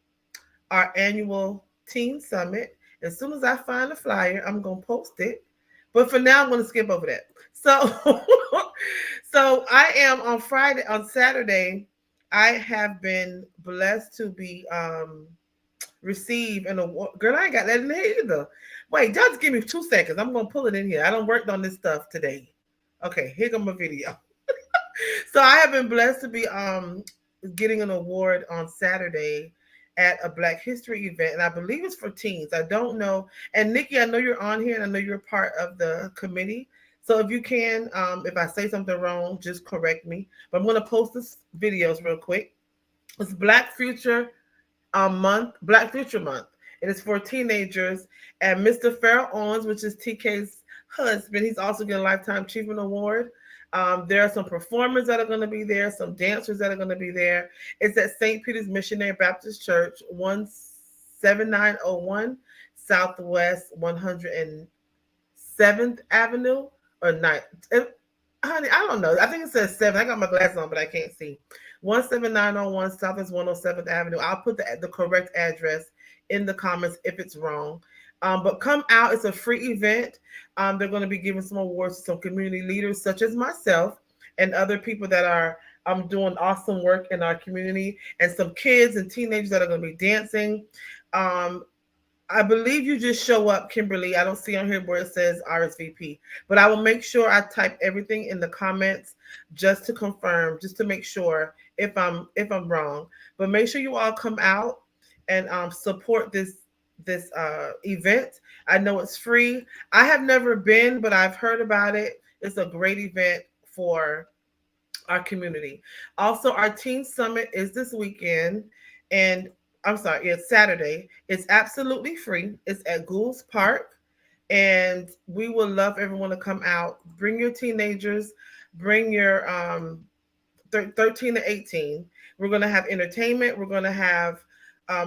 our annual Teen Summit. As soon as I find a flyer, I'm going to post it. But for now, I'm going to skip over that. So I am on Saturday, I have been blessed to be receive an award. Girl, I ain't got that in there either. Wait, just give me 2 seconds. I'm going to pull it in here. I done worked on this stuff today. Okay, here comes my video. So I have been blessed to be getting an award on Saturday at a Black History event, and I believe it's for teens. I don't know. And Nikki, I know you're on here, and I know you're part of the committee. So if you can, if I say something wrong, just correct me. But I'm going to post this videos real quick. It's Black Future Month, Black Future Month. It is for teenagers. And Mr. Farrell Owens, which is TK's husband, he's also getting a Lifetime Achievement Award. There are some performers that are going to be there, some dancers that are going to be there. It's at St. Peter's Missionary Baptist Church, 17901 Southwest 107th Avenue or 9th. Honey, I don't know. I think it says 7. I got my glasses on, but I can't see. 17901 Southwest 107th Avenue. I'll put the correct address in the comments if it's wrong. But come out. It's a free event. They're going to be giving some awards to some community leaders such as myself and other people that are doing awesome work in our community, and some kids and teenagers that are going to be dancing. I believe you just show up, Kimberly. I don't see on here where it says RSVP, but I will make sure I type everything in the comments just to confirm, just to make sure if I'm wrong. But make sure you all come out and support this event. I know it's free. I have never been, but I've heard about it. It's a great event for our community. Also, our Teen Summit is this weekend, and I'm sorry, it's Saturday. It's absolutely free. It's at Goulds Park, and we would love everyone to come out. Bring your teenagers, bring your 13 to 18. We're going to have entertainment. We're going to have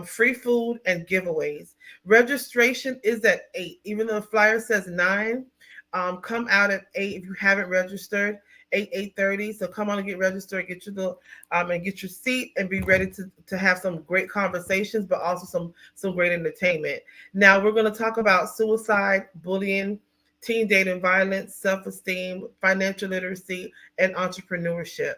free food and giveaways. Registration is at 8, even though the flyer says 9. Come out at 8 if you haven't registered. 8:30. So come on and get registered, get your and get your seat, and be ready to have some great conversations, but also some great entertainment. Now we're going to talk about suicide, bullying, teen dating violence, self-esteem, financial literacy, and entrepreneurship.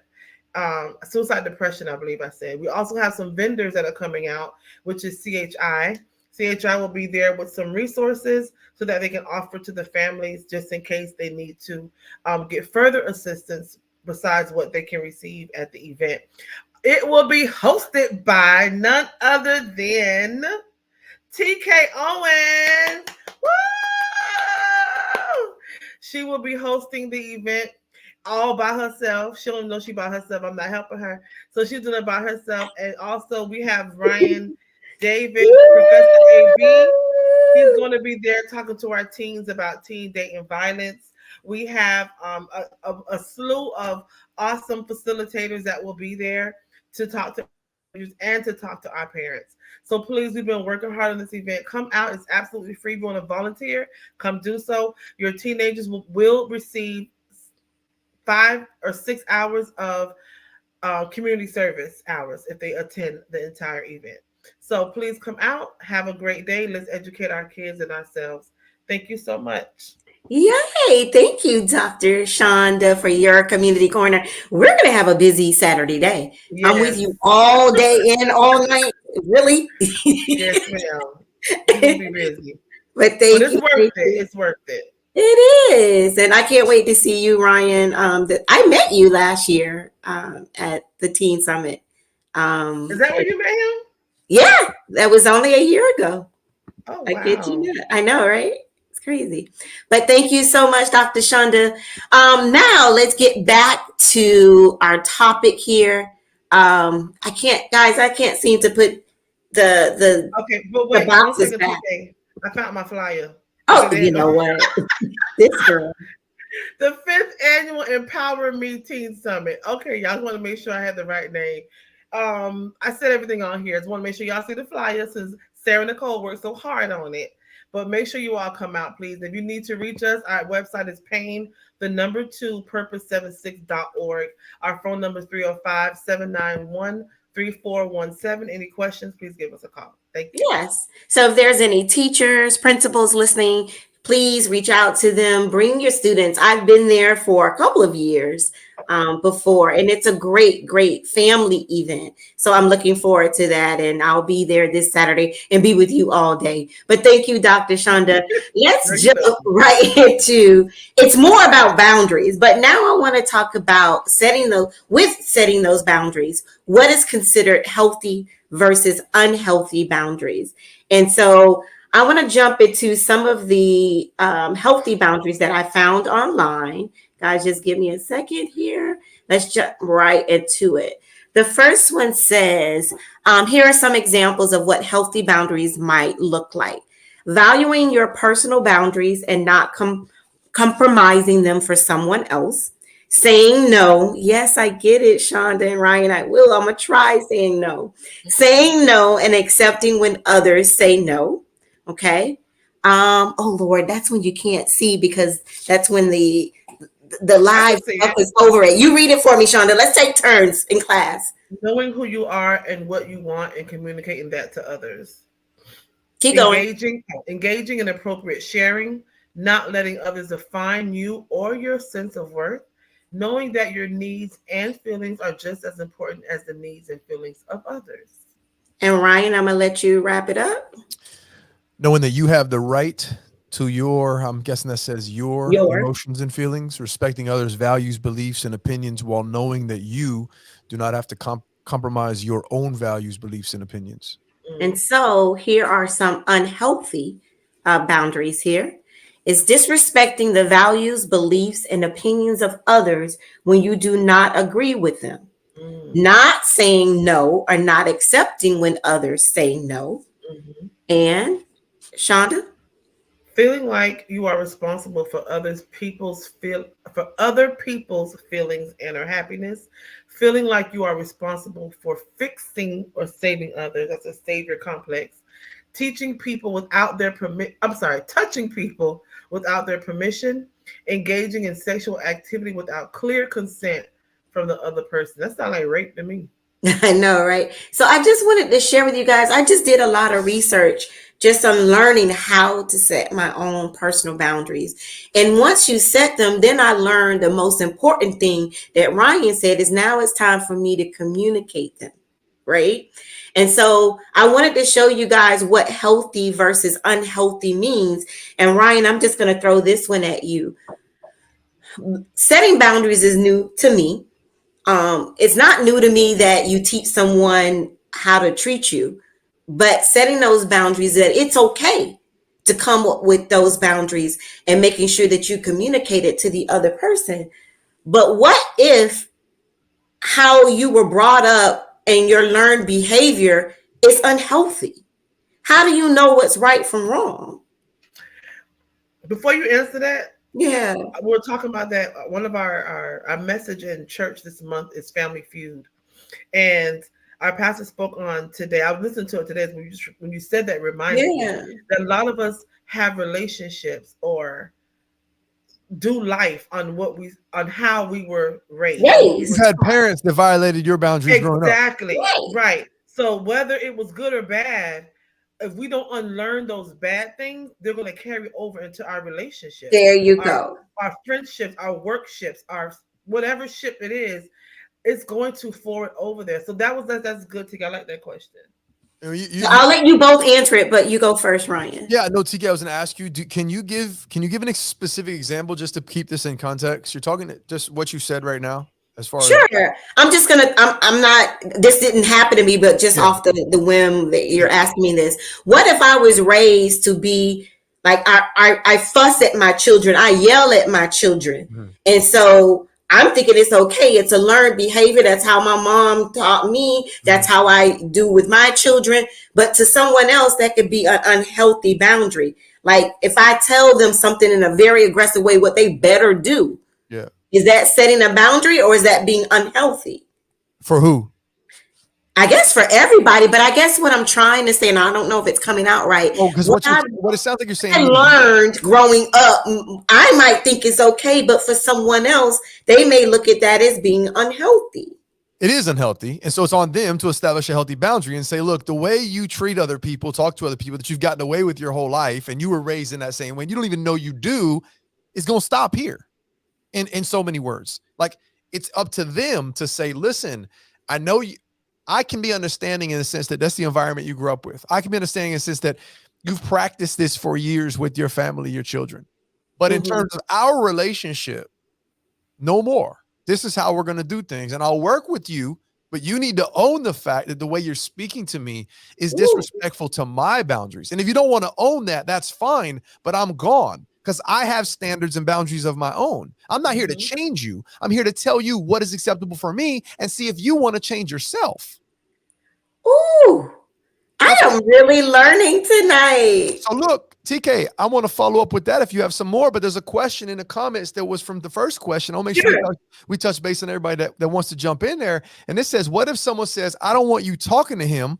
suicide depression, I believe I said. We also have some vendors that are coming out, which is CHI. CHI will be there with some resources so that they can offer to the families just in case they need to get further assistance besides what they can receive at the event. It will be hosted by none other than TK Owens. Woo! She will be hosting the event all by herself. She don't know she by herself. I'm not helping her. So she's doing it by herself. And also we have Ryan David, Professor AB. He's going to be there talking to our teens about teen dating violence. We have a slew of awesome facilitators that will be there to talk to and to talk to our parents. So please, we've been working hard on this event. Come out. It's absolutely free. If you want to volunteer, come do so. Your teenagers will receive 5 or 6 hours of community service hours if they attend the entire event. So please come out. Have a great day. Let's educate our kids and ourselves. Thank you so much. Yay. Thank you, Dr. Shonda, for your community corner. We're going to have a busy Saturday day. Yes. I'm with you all day and all night. Really? Yes, ma'am. We'll be busy. But it's worth it. It's worth it. It is. And I can't wait to see you, Ryan. I met you last year at the Teen Summit. Is that where you met him? Yeah, that was only a year ago. Oh, wow. I kid you not. I know, right? It's crazy. But thank you so much, Dr. Shonda. Now let's get back to our topic here. I can't seem to put the okay, but wait, the boxes back. I found my flyer. Oh, you know what? This girl. The 5th annual Empower Me Teen Summit. Okay, y'all want to make sure I had the right name. I said everything on here. I just want to make sure y'all see the flyer since Sarah Nicole worked so hard on it. But make sure you all come out, please. If you need to reach us, our website is pain2purpose76.org. Our phone number is 305-791-3417. Any questions, please give us a call. Thank you. Yes. So if there's any teachers, principals listening, please reach out to them. Bring your students. I've been there for a couple of years before, and it's a great, great family event. So I'm looking forward to that, and I'll be there this Saturday and be with you all day. But thank you, Dr. Shonda. Let's jump right into, it's more about boundaries, but now I want to talk about setting those boundaries. What is considered healthy versus unhealthy boundaries? And so I want to jump into some of the healthy boundaries that I found online. Guys, just give me a second here. Let's jump right into it. The first one says, here are some examples of what healthy boundaries might look like. Valuing your personal boundaries and not compromising them for someone else. Saying no. Yes, I get it, Shonda and Ryan. I'm going to try saying no. Saying no and accepting when others say no. Okay. Oh Lord, that's when you can't see because that's when the live stuff is over it. You read it for me, Shonda. Let's take turns in class. Knowing who you are and what you want and communicating that to others. Keep going. Engaging in appropriate sharing, not letting others define you or your sense of worth. Knowing that your needs and feelings are just as important as the needs and feelings of others. And Ryan, I'm going to let you wrap it up. Knowing that you have the right to your, I'm guessing that says your emotions and feelings, respecting others' values, beliefs, and opinions while knowing that you do not have to compromise your own values, beliefs, and opinions. And so here are some unhealthy boundaries here. Is disrespecting the values, beliefs, and opinions of others when you do not agree with them. Not saying no or not accepting when others say no. And Shonda? Feeling like you are responsible for other people's feelings and or happiness. Feeling like you are responsible for fixing or saving others. That's a savior complex. Touching people without their permission, engaging in sexual activity without clear consent from the other person. That sounds like rape to me. I know, right? So I just wanted to share with you guys, I just did a lot of research just unlearning how to set my own personal boundaries. And once you set them, then I learned the most important thing that Ryan said is now it's time for me to communicate them, right? And so I wanted to show you guys what healthy versus unhealthy means. And Ryan, I'm just going to throw this one at you. Setting boundaries is new to me. It's not new to me that you teach someone how to treat you, but setting those boundaries, that it's okay to come up with those boundaries and making sure that you communicate it to the other person. But what if how you were brought up and your learned behavior is unhealthy? How do you know what's right from wrong? Before you answer that, yeah, we're talking about that. One of our message in church this month is Family Feud, and our pastor spoke on today. I was listening to it today. When you said that, reminded me that a lot of us have relationships or do life on how we were raised. You've had parents that violated your boundaries growing up. Exactly. Right. So whether it was good or bad, if we don't unlearn those bad things, they're going to carry over into our relationships. There you go. Our friendships, our workships, our whatever ship it is, it's going to forward over there. So that's good. TK, I like that question. I'll let you both answer it, but you go first, Ryan. Yeah, no, TK, I was going to ask you, can you give a specific example just to keep this in context? You're talking just what you said right now. Sure. I'm just gonna. I'm not. This didn't happen to me, but just off the whim that you're asking me this. What if I was raised to be like I fuss at my children, I yell at my children, and so I'm thinking it's okay. It's a learned behavior. That's how my mom taught me. That's how I do with my children. But to someone else, that could be an unhealthy boundary. Like if I tell them something in a very aggressive way, what they better do. Yeah. Is that setting a boundary or is that being unhealthy? For who? I guess for everybody, but I guess what I'm trying to say, and I don't know if it's coming out right. Oh, because what it sounds like you're saying. I learned growing up, I might think it's okay, but for someone else, they may look at that as being unhealthy. It is unhealthy. And so it's on them to establish a healthy boundary and say, look, the way you treat other people, talk to other people that you've gotten away with your whole life, and you were raised in that same way, and you don't even know you do, is going to stop here. In so many words, like it's up to them to say, listen, I know I can be understanding in the sense that that's the environment you grew up with. I can be understanding in the sense that you've practiced this for years with your family, your children. But in terms of our relationship, no more. This is how we're going to do things. And I'll work with you, but you need to own the fact that the way you're speaking to me is disrespectful to my boundaries. And if you don't want to own that, that's fine, but I'm gone. Because I have standards and boundaries of my own. I'm not here to change you. I'm here to tell you what is acceptable for me and see if you want to change yourself. Ooh, I am really learning tonight. So look, TK, I want to follow up with that if you have some more, but there's a question in the comments that was from the first question. I'll make sure we touch base on everybody that wants to jump in there. And it says, what if someone says, I don't want you talking to him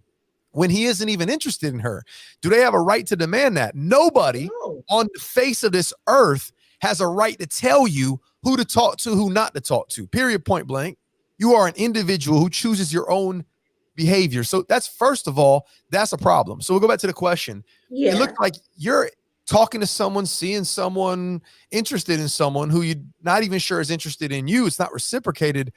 when he isn't even interested in her? Do they have a right to demand that? Nobody on the face of this earth has a right to tell you who to talk to, who not to talk to, period, point blank. You are an individual who chooses your own behavior. So that's, first of all, that's a problem. So we'll go back to the question. It looks like you're talking to someone, seeing someone, interested in someone who you're not even sure is interested in you. It's not reciprocated.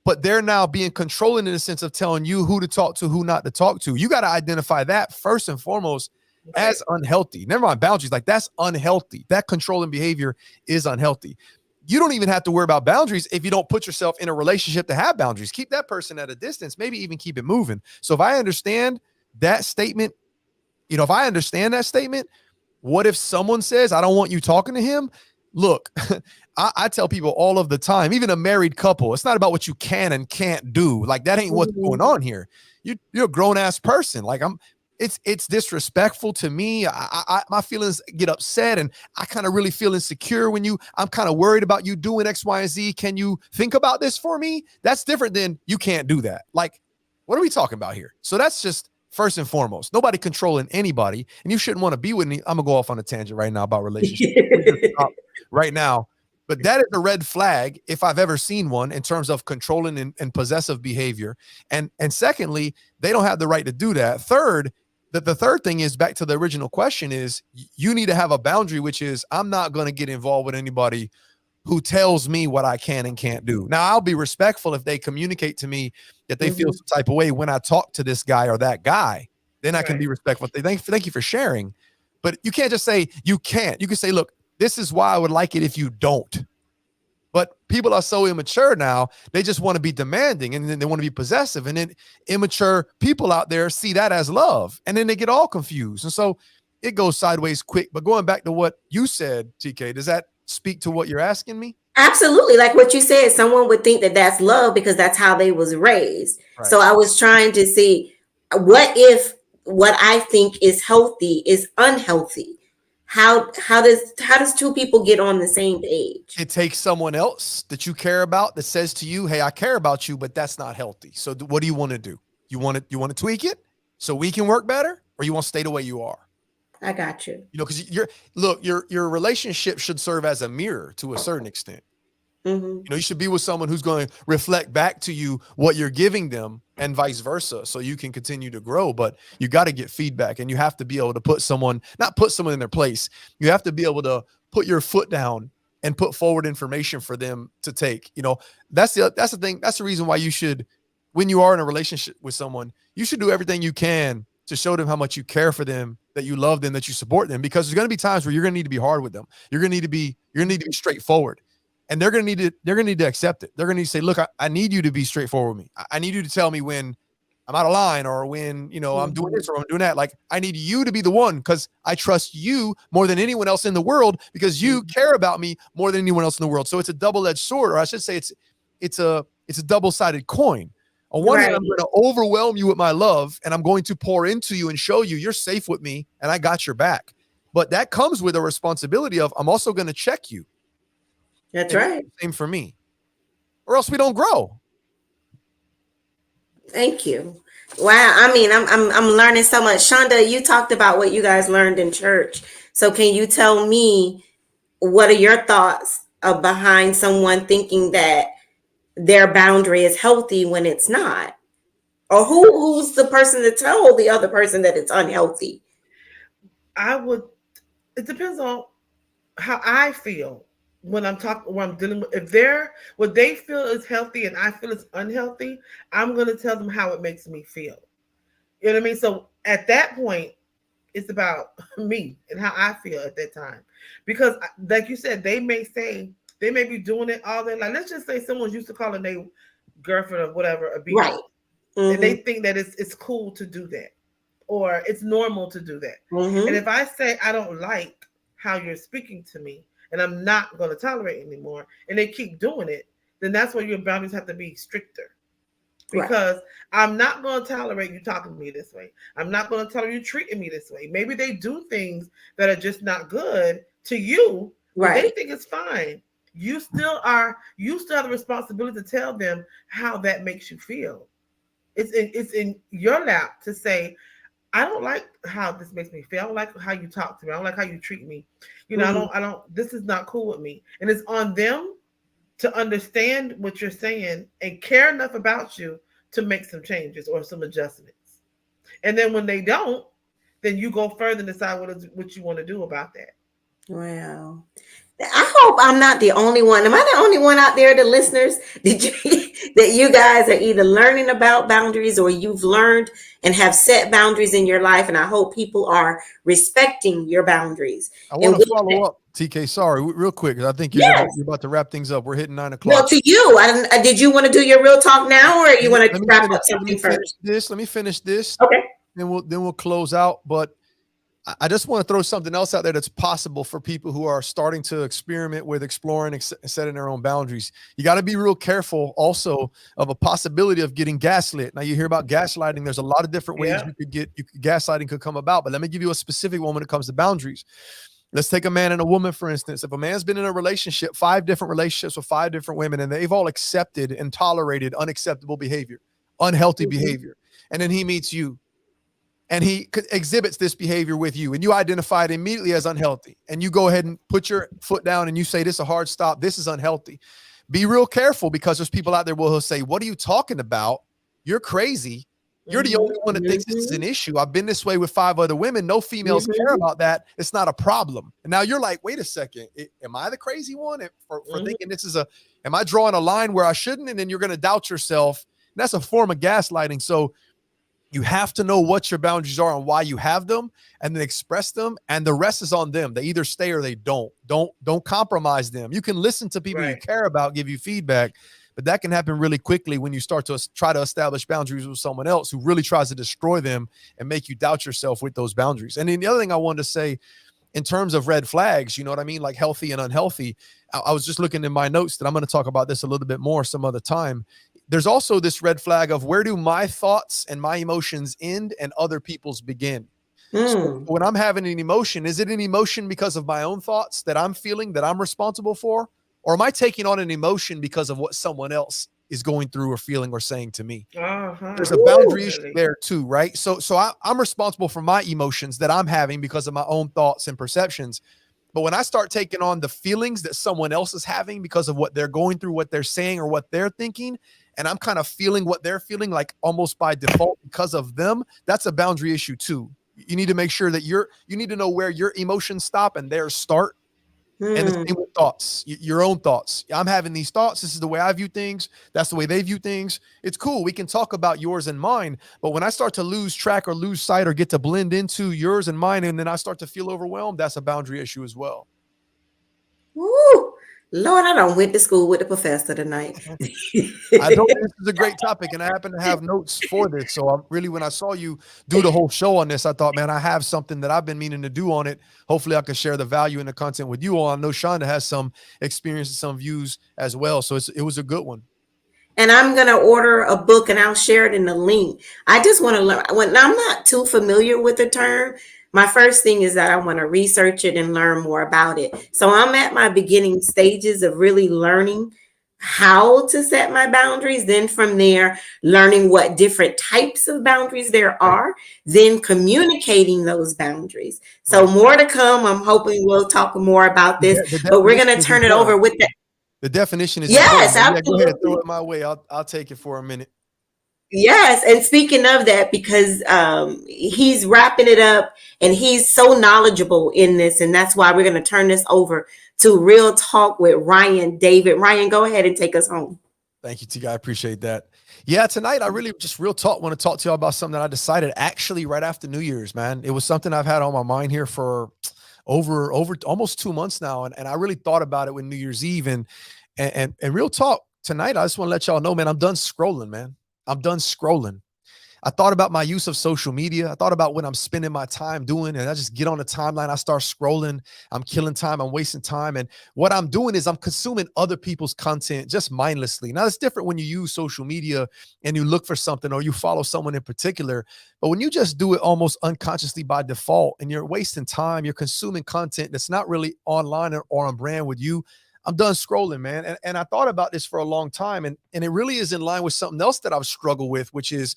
But they're now being controlling in the sense of telling you who to talk to, who not to talk to. You got to identify that first and foremost as unhealthy. Never mind boundaries. Like that's unhealthy. That controlling behavior is unhealthy. You don't even have to worry about boundaries if you don't put yourself in a relationship to have boundaries. Keep that person at a distance, maybe even keep it moving. So if I understand that statement, what if someone says, I don't want you talking to him? Look, I tell people all of the time, even a married couple, it's not about what you can and can't do. Like that ain't what's going on here. You're a grown ass person. Like it's disrespectful to me. My feelings get upset and I kind of really feel insecure when I'm kind of worried about you doing X, Y, and Z. Can you think about this for me? That's different than you can't do that. Like, what are we talking about here? So that's just first and foremost, nobody controlling anybody, and you shouldn't want to be with me. I'm gonna go off on a tangent right now about relationships right now, but that is a red flag if I've ever seen one in terms of controlling and possessive behavior. And secondly, they don't have the right to do that. Third, the third thing is back to the original question is you need to have a boundary, which is I'm not going to get involved with anybody who tells me what I can and can't do. Now, I'll be respectful if they communicate to me that they feel some type of way when I talk to this guy or that guy. Then I can be respectful. Thank you for sharing. But you can't just say you can't. You can say, look, this is why I would like it if you don't. But people are so immature now, they just want to be demanding and then they want to be possessive. And then immature people out there see that as love. And then they get all confused. And so it goes sideways quick. But going back to what you said, TK, does that speak to what you're asking me? Absolutely. Like what you said, someone would think that that's love because that's how they was raised. Right. So I was trying to see what if what I think is healthy is unhealthy. How does two people get on the same page? It takes someone else that you care about that says to you, hey, I care about you, but that's not healthy. So what do you want to do? You want to tweak it so we can work better, or you want to stay the way you are? I got you. You know, because your relationship should serve as a mirror to a certain extent. You know, you should be with someone who's going to reflect back to you what you're giving them and vice versa, so you can continue to grow. But you got to get feedback, and you have to be able to not put someone in their place. You have to be able to put your foot down and put forward information for them to take. You know, that's the thing. That's the reason why you should, when you are in a relationship with someone, you should do everything you can to show them how much you care for them, that you love them, that you support them, because there's going to be times where you're going to need to be hard with them. You're going to need to be straightforward. And they're going to need to accept it. They're going to need to say, look, I need you to be straightforward with me. I need you to tell me when I'm out of line or when, you know, I'm doing this or I'm doing that. Like, I need you to be the one because I trust you more than anyone else in the world because you care about me more than anyone else in the world. So it's a double-edged sword, or I should say it's a double-sided coin. On one hand, I'm going to overwhelm you with my love and I'm going to pour into you and show you you're safe with me and I got your back. But that comes with a responsibility of I'm also going to check you. That's right. Same for me, or else we don't grow. Thank you. Wow. I mean, I'm learning so much. Shonda, you talked about what you guys learned in church. So can you tell me what are your thoughts behind someone thinking that their boundary is healthy when it's not? Or who's the person to tell the other person that it's unhealthy? It depends on how I feel. When I'm dealing with, what they feel is healthy and I feel it's unhealthy, I'm going to tell them how it makes me feel. You know what I mean? So at that point, it's about me and how I feel at that time. Because like you said, they may be doing it all their life. Let's just say someone's used to calling their girlfriend or whatever a bitch. Right. And they think that it's cool to do that or it's normal to do that. And if I say, I don't like how you're speaking to me, and I'm not going to tolerate anymore, and they keep doing it, then that's where your boundaries have to be stricter. Because I'm not going to tolerate you talking to me this way. I'm not going to tolerate you treating me this way. Maybe they do things that are just not good to you. Right. They think it's fine. You still have the responsibility to tell them how that makes you feel. It's in your lap to say, I don't like how this makes me feel. I don't like how you talk to me. I don't like how you treat me. You know, I don't, this is not cool with me. And it's on them to understand what you're saying and care enough about you to make some changes or some adjustments. And then when they don't, then you go further and decide what you want to do about that. Wow. I hope I'm not the only one. Am I the only one out there, the listeners, that you guys are either learning about boundaries or you've learned and have set boundaries in your life? And I hope people are respecting your boundaries. I want to follow up, TK. Sorry, real quick, because I think you're about to wrap things up. We're hitting 9 o'clock. Well, to you, did you want to do your real talk now, or you want to wrap up something first? Let me finish this. Okay. Then we'll close out. But I just want to throw something else out there that's possible for people who are starting to experiment with exploring and setting their own boundaries. You got to be real careful also of a possibility of getting gaslit. Now you hear about gaslighting. There's a lot of different ways gaslighting could come about, but let me give you a specific one when it comes to boundaries. Let's take a man and a woman, for instance. If a man's been in a relationship, 5 different relationships with 5 different women, and they've all accepted and tolerated unacceptable behavior, unhealthy behavior, and then he meets you, and he exhibits this behavior with you, and you identify it immediately as unhealthy, and you go ahead and put your foot down and you say, this is a hard stop. This is unhealthy. Be real careful, because there's people out there who'll say, what are you talking about? You're crazy. You're the only one that thinks this is an issue. I've been this way with 5 other women. No females care about that. It's not a problem. And now you're like, wait a second. Am I the crazy one for thinking this is am I drawing a line where I shouldn't? And then you're going to doubt yourself. And that's a form of gaslighting. So you have to know what your boundaries are and why you have them, and then express them. And the rest is on them. They either stay or they don't. Don't compromise them. You can listen to people you care about, give you feedback, but that can happen really quickly when you start to try to establish boundaries with someone else who really tries to destroy them and make you doubt yourself with those boundaries. And then the other thing I wanted to say in terms of red flags, you know what I mean? Like healthy and unhealthy. I was just looking in my notes that I'm going to talk about this a little bit more some other time. There's also this red flag of where do my thoughts and my emotions end and other people's begin. So when I'm having an emotion, is it an emotion because of my own thoughts that I'm feeling that I'm responsible for? Or am I taking on an emotion because of what someone else is going through or feeling or saying to me? There's a boundary issue there too, right? So I'm responsible for my emotions that I'm having because of my own thoughts and perceptions. But when I start taking on the feelings that someone else is having because of what they're going through, what they're saying, or what they're thinking, and I'm kind of feeling what they're feeling like almost by default because of them, that's a boundary issue too. You need to make sure that you need to know where your emotions stop and theirs start. And the same with thoughts, your own thoughts. I'm having these thoughts. This is the way I view things. That's the way they view things. It's cool. We can talk about yours and mine. But when I start to lose track or lose sight or get to blend into yours and mine, and then I start to feel overwhelmed, that's a boundary issue as well. Woo. Lord, I don't went to school with the professor tonight. I know this is a great topic, and I happen to have notes for this. So I'm really, when I saw you do the whole show on this, I thought, man, I have something that I've been meaning to do on it. Hopefully I can share the value and the content with you all. I know Shonda has some experience and some views as well. So it was a good one. And I'm going to order a book and I'll share it in the link. I just want to learn. When I'm not too familiar with the term, my first thing is that I want to research it and learn more about it. So I'm at my beginning stages of really learning how to set my boundaries. Then from there, learning what different types of boundaries there are, then communicating those boundaries. So more to come. I'm hoping we'll talk more about this, but we're going to turn it over with that. The definition is yes, absolutely. Yeah, go ahead, throw it my way. I'll take it for a minute. Yes, and speaking of that, because he's wrapping it up and he's so knowledgeable in this, and that's why we're going to turn this over to Real Talk with Ryan David. Ryan, go ahead and take us home. Thank you, T-Guy. I appreciate that. Yeah, tonight I really just real talk want to talk to you about something that I decided actually right after New Year's, man. It was something I've had on my mind here for over almost 2 months now, and I really thought about it with New Year's Eve, and real talk tonight. I just want to let y'all know, man, I'm done scrolling, man. I'm done scrolling. I thought about my use of social media. I thought about what I'm spending my time doing, and I just get on the timeline. I start scrolling. I'm killing time. I'm wasting time. And what I'm doing is I'm consuming other people's content just mindlessly. Now, it's different when you use social media and you look for something or you follow someone in particular. But when you just do it almost unconsciously by default and you're wasting time, you're consuming content that's not really online or on brand with you, I'm done scrolling, man. And I thought about this for a long time, and it really is in line with something else that I've struggled with, which is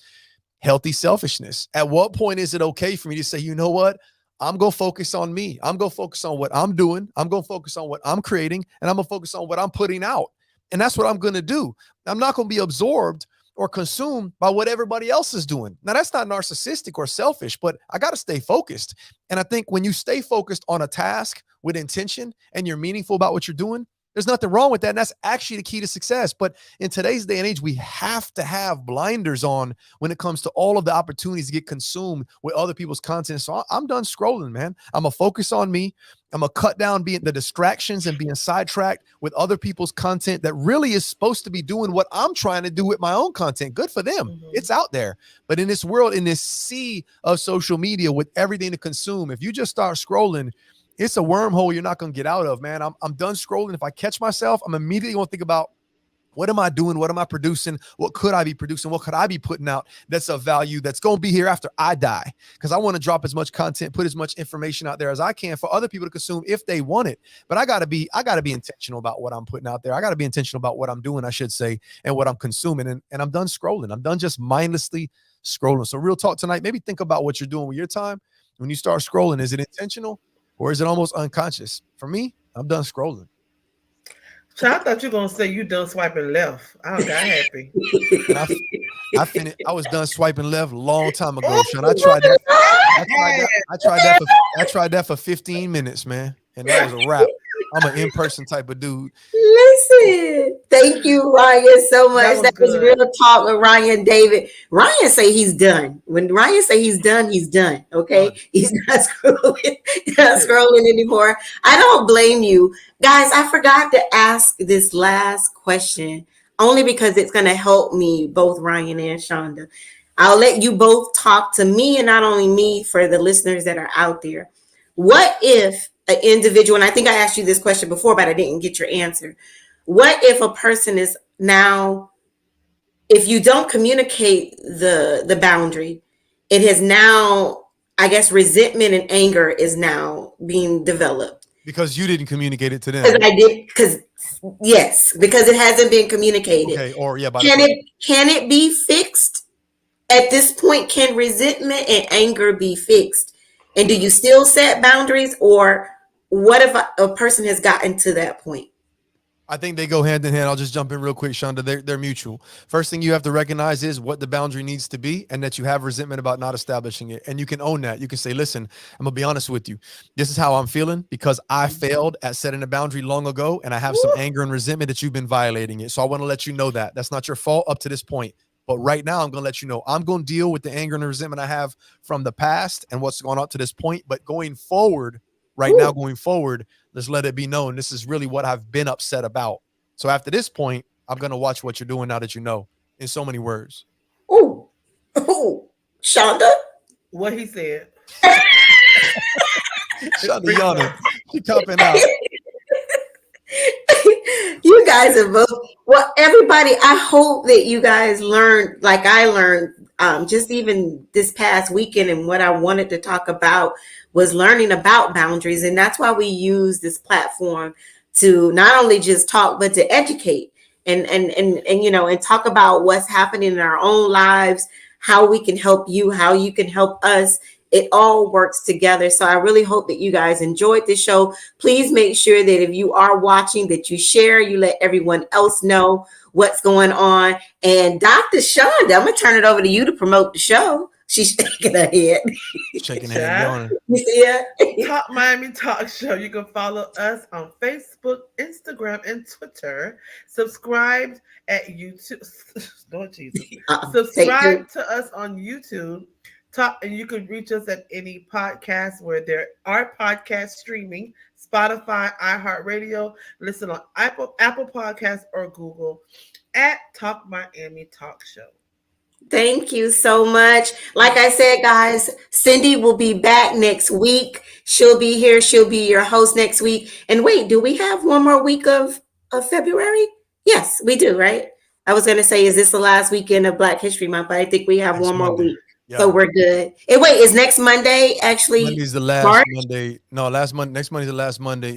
healthy selfishness. At what point is it okay for me to say, you know what? I'm going to focus on me. I'm going to focus on what I'm doing. I'm going to focus on what I'm creating, and I'm going to focus on what I'm putting out. And that's what I'm going to do. I'm not going to be absorbed or consumed by what everybody else is doing. Now, that's not narcissistic or selfish, but I got to stay focused. And I think when you stay focused on a task with intention and you're meaningful about what you're doing, there's nothing wrong with that. And that's actually the key to success. But in today's day and age, we have to have blinders on when it comes to all of the opportunities to get consumed with other people's content. So I'm done scrolling, man. I'm going to focus on me. I'm going to cut down being the distractions and being sidetracked with other people's content that really is supposed to be doing what I'm trying to do with my own content. Good for them. Mm-hmm. It's out there. But in this world, in this sea of social media with everything to consume, if you just start scrolling, it's a wormhole you're not going to get out of, man. I'm done scrolling. If I catch myself, I'm immediately going to think about, what am I doing? What am I producing? What could I be producing? What could I be putting out that's of value that's going to be here after I die? Because I want to drop as much content, put as much information out there as I can for other people to consume if they want it. But I got to be intentional about what I'm putting out there. I got to be intentional about what I'm doing, I should say, and what I'm consuming. And I'm done scrolling. I'm done just mindlessly scrolling. So real talk tonight, maybe think about what you're doing with your time. When you start scrolling, is it intentional? Or is it almost unconscious? For me, I'm done scrolling. I thought you were gonna say you done swiping left. I got happy. And I finished. I was done swiping left a long time ago, Oh, Sean. I tried that. I tried that for 15 minutes, man, and that was a wrap. I'm an in-person type of dude. Listen, thank you, Ryan, so much. That was real talk with Ryan David. Ryan say he's done. When Ryan say he's done, he's done. Okay, he's not scrolling anymore. I don't blame you, guys. I forgot to ask this last question only because it's going to help me, both Ryan and Shonda. I'll let you both talk to me, and not only me, for the listeners that are out there. What if an individual, and I think I asked you this question before, but I didn't get your answer. What if a person is now, if you don't communicate the boundary, it has now, I guess, resentment and anger is now being developed. Because you didn't communicate it to them. Because I did, because it hasn't been communicated. Okay, or yeah, can it be fixed? At this point, can resentment and anger be fixed? And do you still set boundaries, or what if a person has gotten to that point? I think they go hand in hand. I'll just jump in real quick, Shonda. They're mutual. First thing you have to recognize is what the boundary needs to be, and that you have resentment about not establishing it. And you can own that. You can say, listen, I'm going to be honest with you. This is how I'm feeling because I failed at setting a boundary long ago, and I have some anger and resentment that you've been violating it. So I want to let you know that. That's not your fault up to this point. But right now, I'm going to let you know I'm going to deal with the anger and the resentment I have from the past and what's gone up to this point. But going forward, going forward, let's let it be known this is really what I've been upset about. So after this point, I'm going to watch what you're doing now that you know, in so many words. Oh, Shonda? What he said. Shonda yawning. She copping out. You guys are both, well, everybody, I hope that you guys learned, like I learned, just even this past weekend, and what I wanted to talk about was learning about boundaries. And that's why we use this platform to not only just talk, but to educate and talk about what's happening in our own lives, how we can help you, how you can help us. It all works together. So I really hope that you guys enjoyed the show. Please make sure that if you are watching, that you share, you let everyone else know what's going on. And Dr. Shonda, I'm going to turn it over to you to promote the show. She's shaking her head. Shaking her head. You see it? Talk Miami Talk Show. You can follow us on Facebook, Instagram, and Twitter. Subscribe at YouTube. Lord Jesus. Subscribe to us on YouTube. And you can reach us at any podcast where there are podcasts streaming, Spotify, iHeartRadio. Listen on Apple Podcasts or Google at Talk Miami Talk Show. Thank you so much. Like I said, guys, Cindy will be back next week. She'll be here. She'll be your host next week. And wait, do we have one more week of February? Yes, we do, right? I was going to say, is this the last weekend of Black History Month? But I think we have one more week. Yeah. So we're good. And wait, is next Monday actually? Monday's the last March? Monday. No, last Monday. Next Monday's the last Monday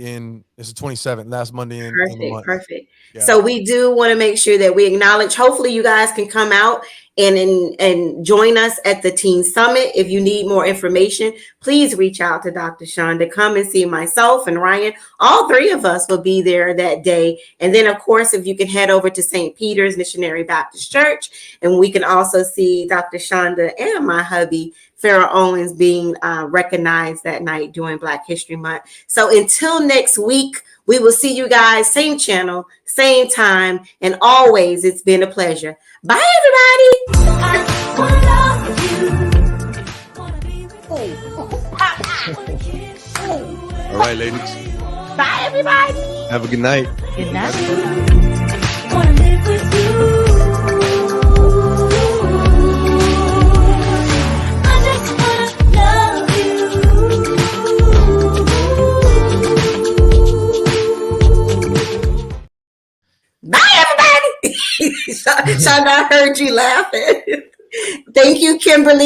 it's the 27th. Last Monday in the month. Perfect. Yeah. So we do want to make sure that we acknowledge. Hopefully, you guys can come out and join us at the Teen Summit. If you need more information, please reach out to Dr. Shonda. Come and see myself and Ryan. All three of us will be there that day. And then, of course, if you can head over to St. Peter's Missionary Baptist Church, and we can also see Dr. Shonda and my hubby, Farrah Owens, being recognized that night during Black History Month. So until next week, we will see you guys, same channel, same time, and always, it's been a pleasure. Bye, everybody. All right, ladies. Bye, everybody. Have a good night. Good night. Bye, everybody. Shonda, I heard you laughing. Thank you, Kimberly.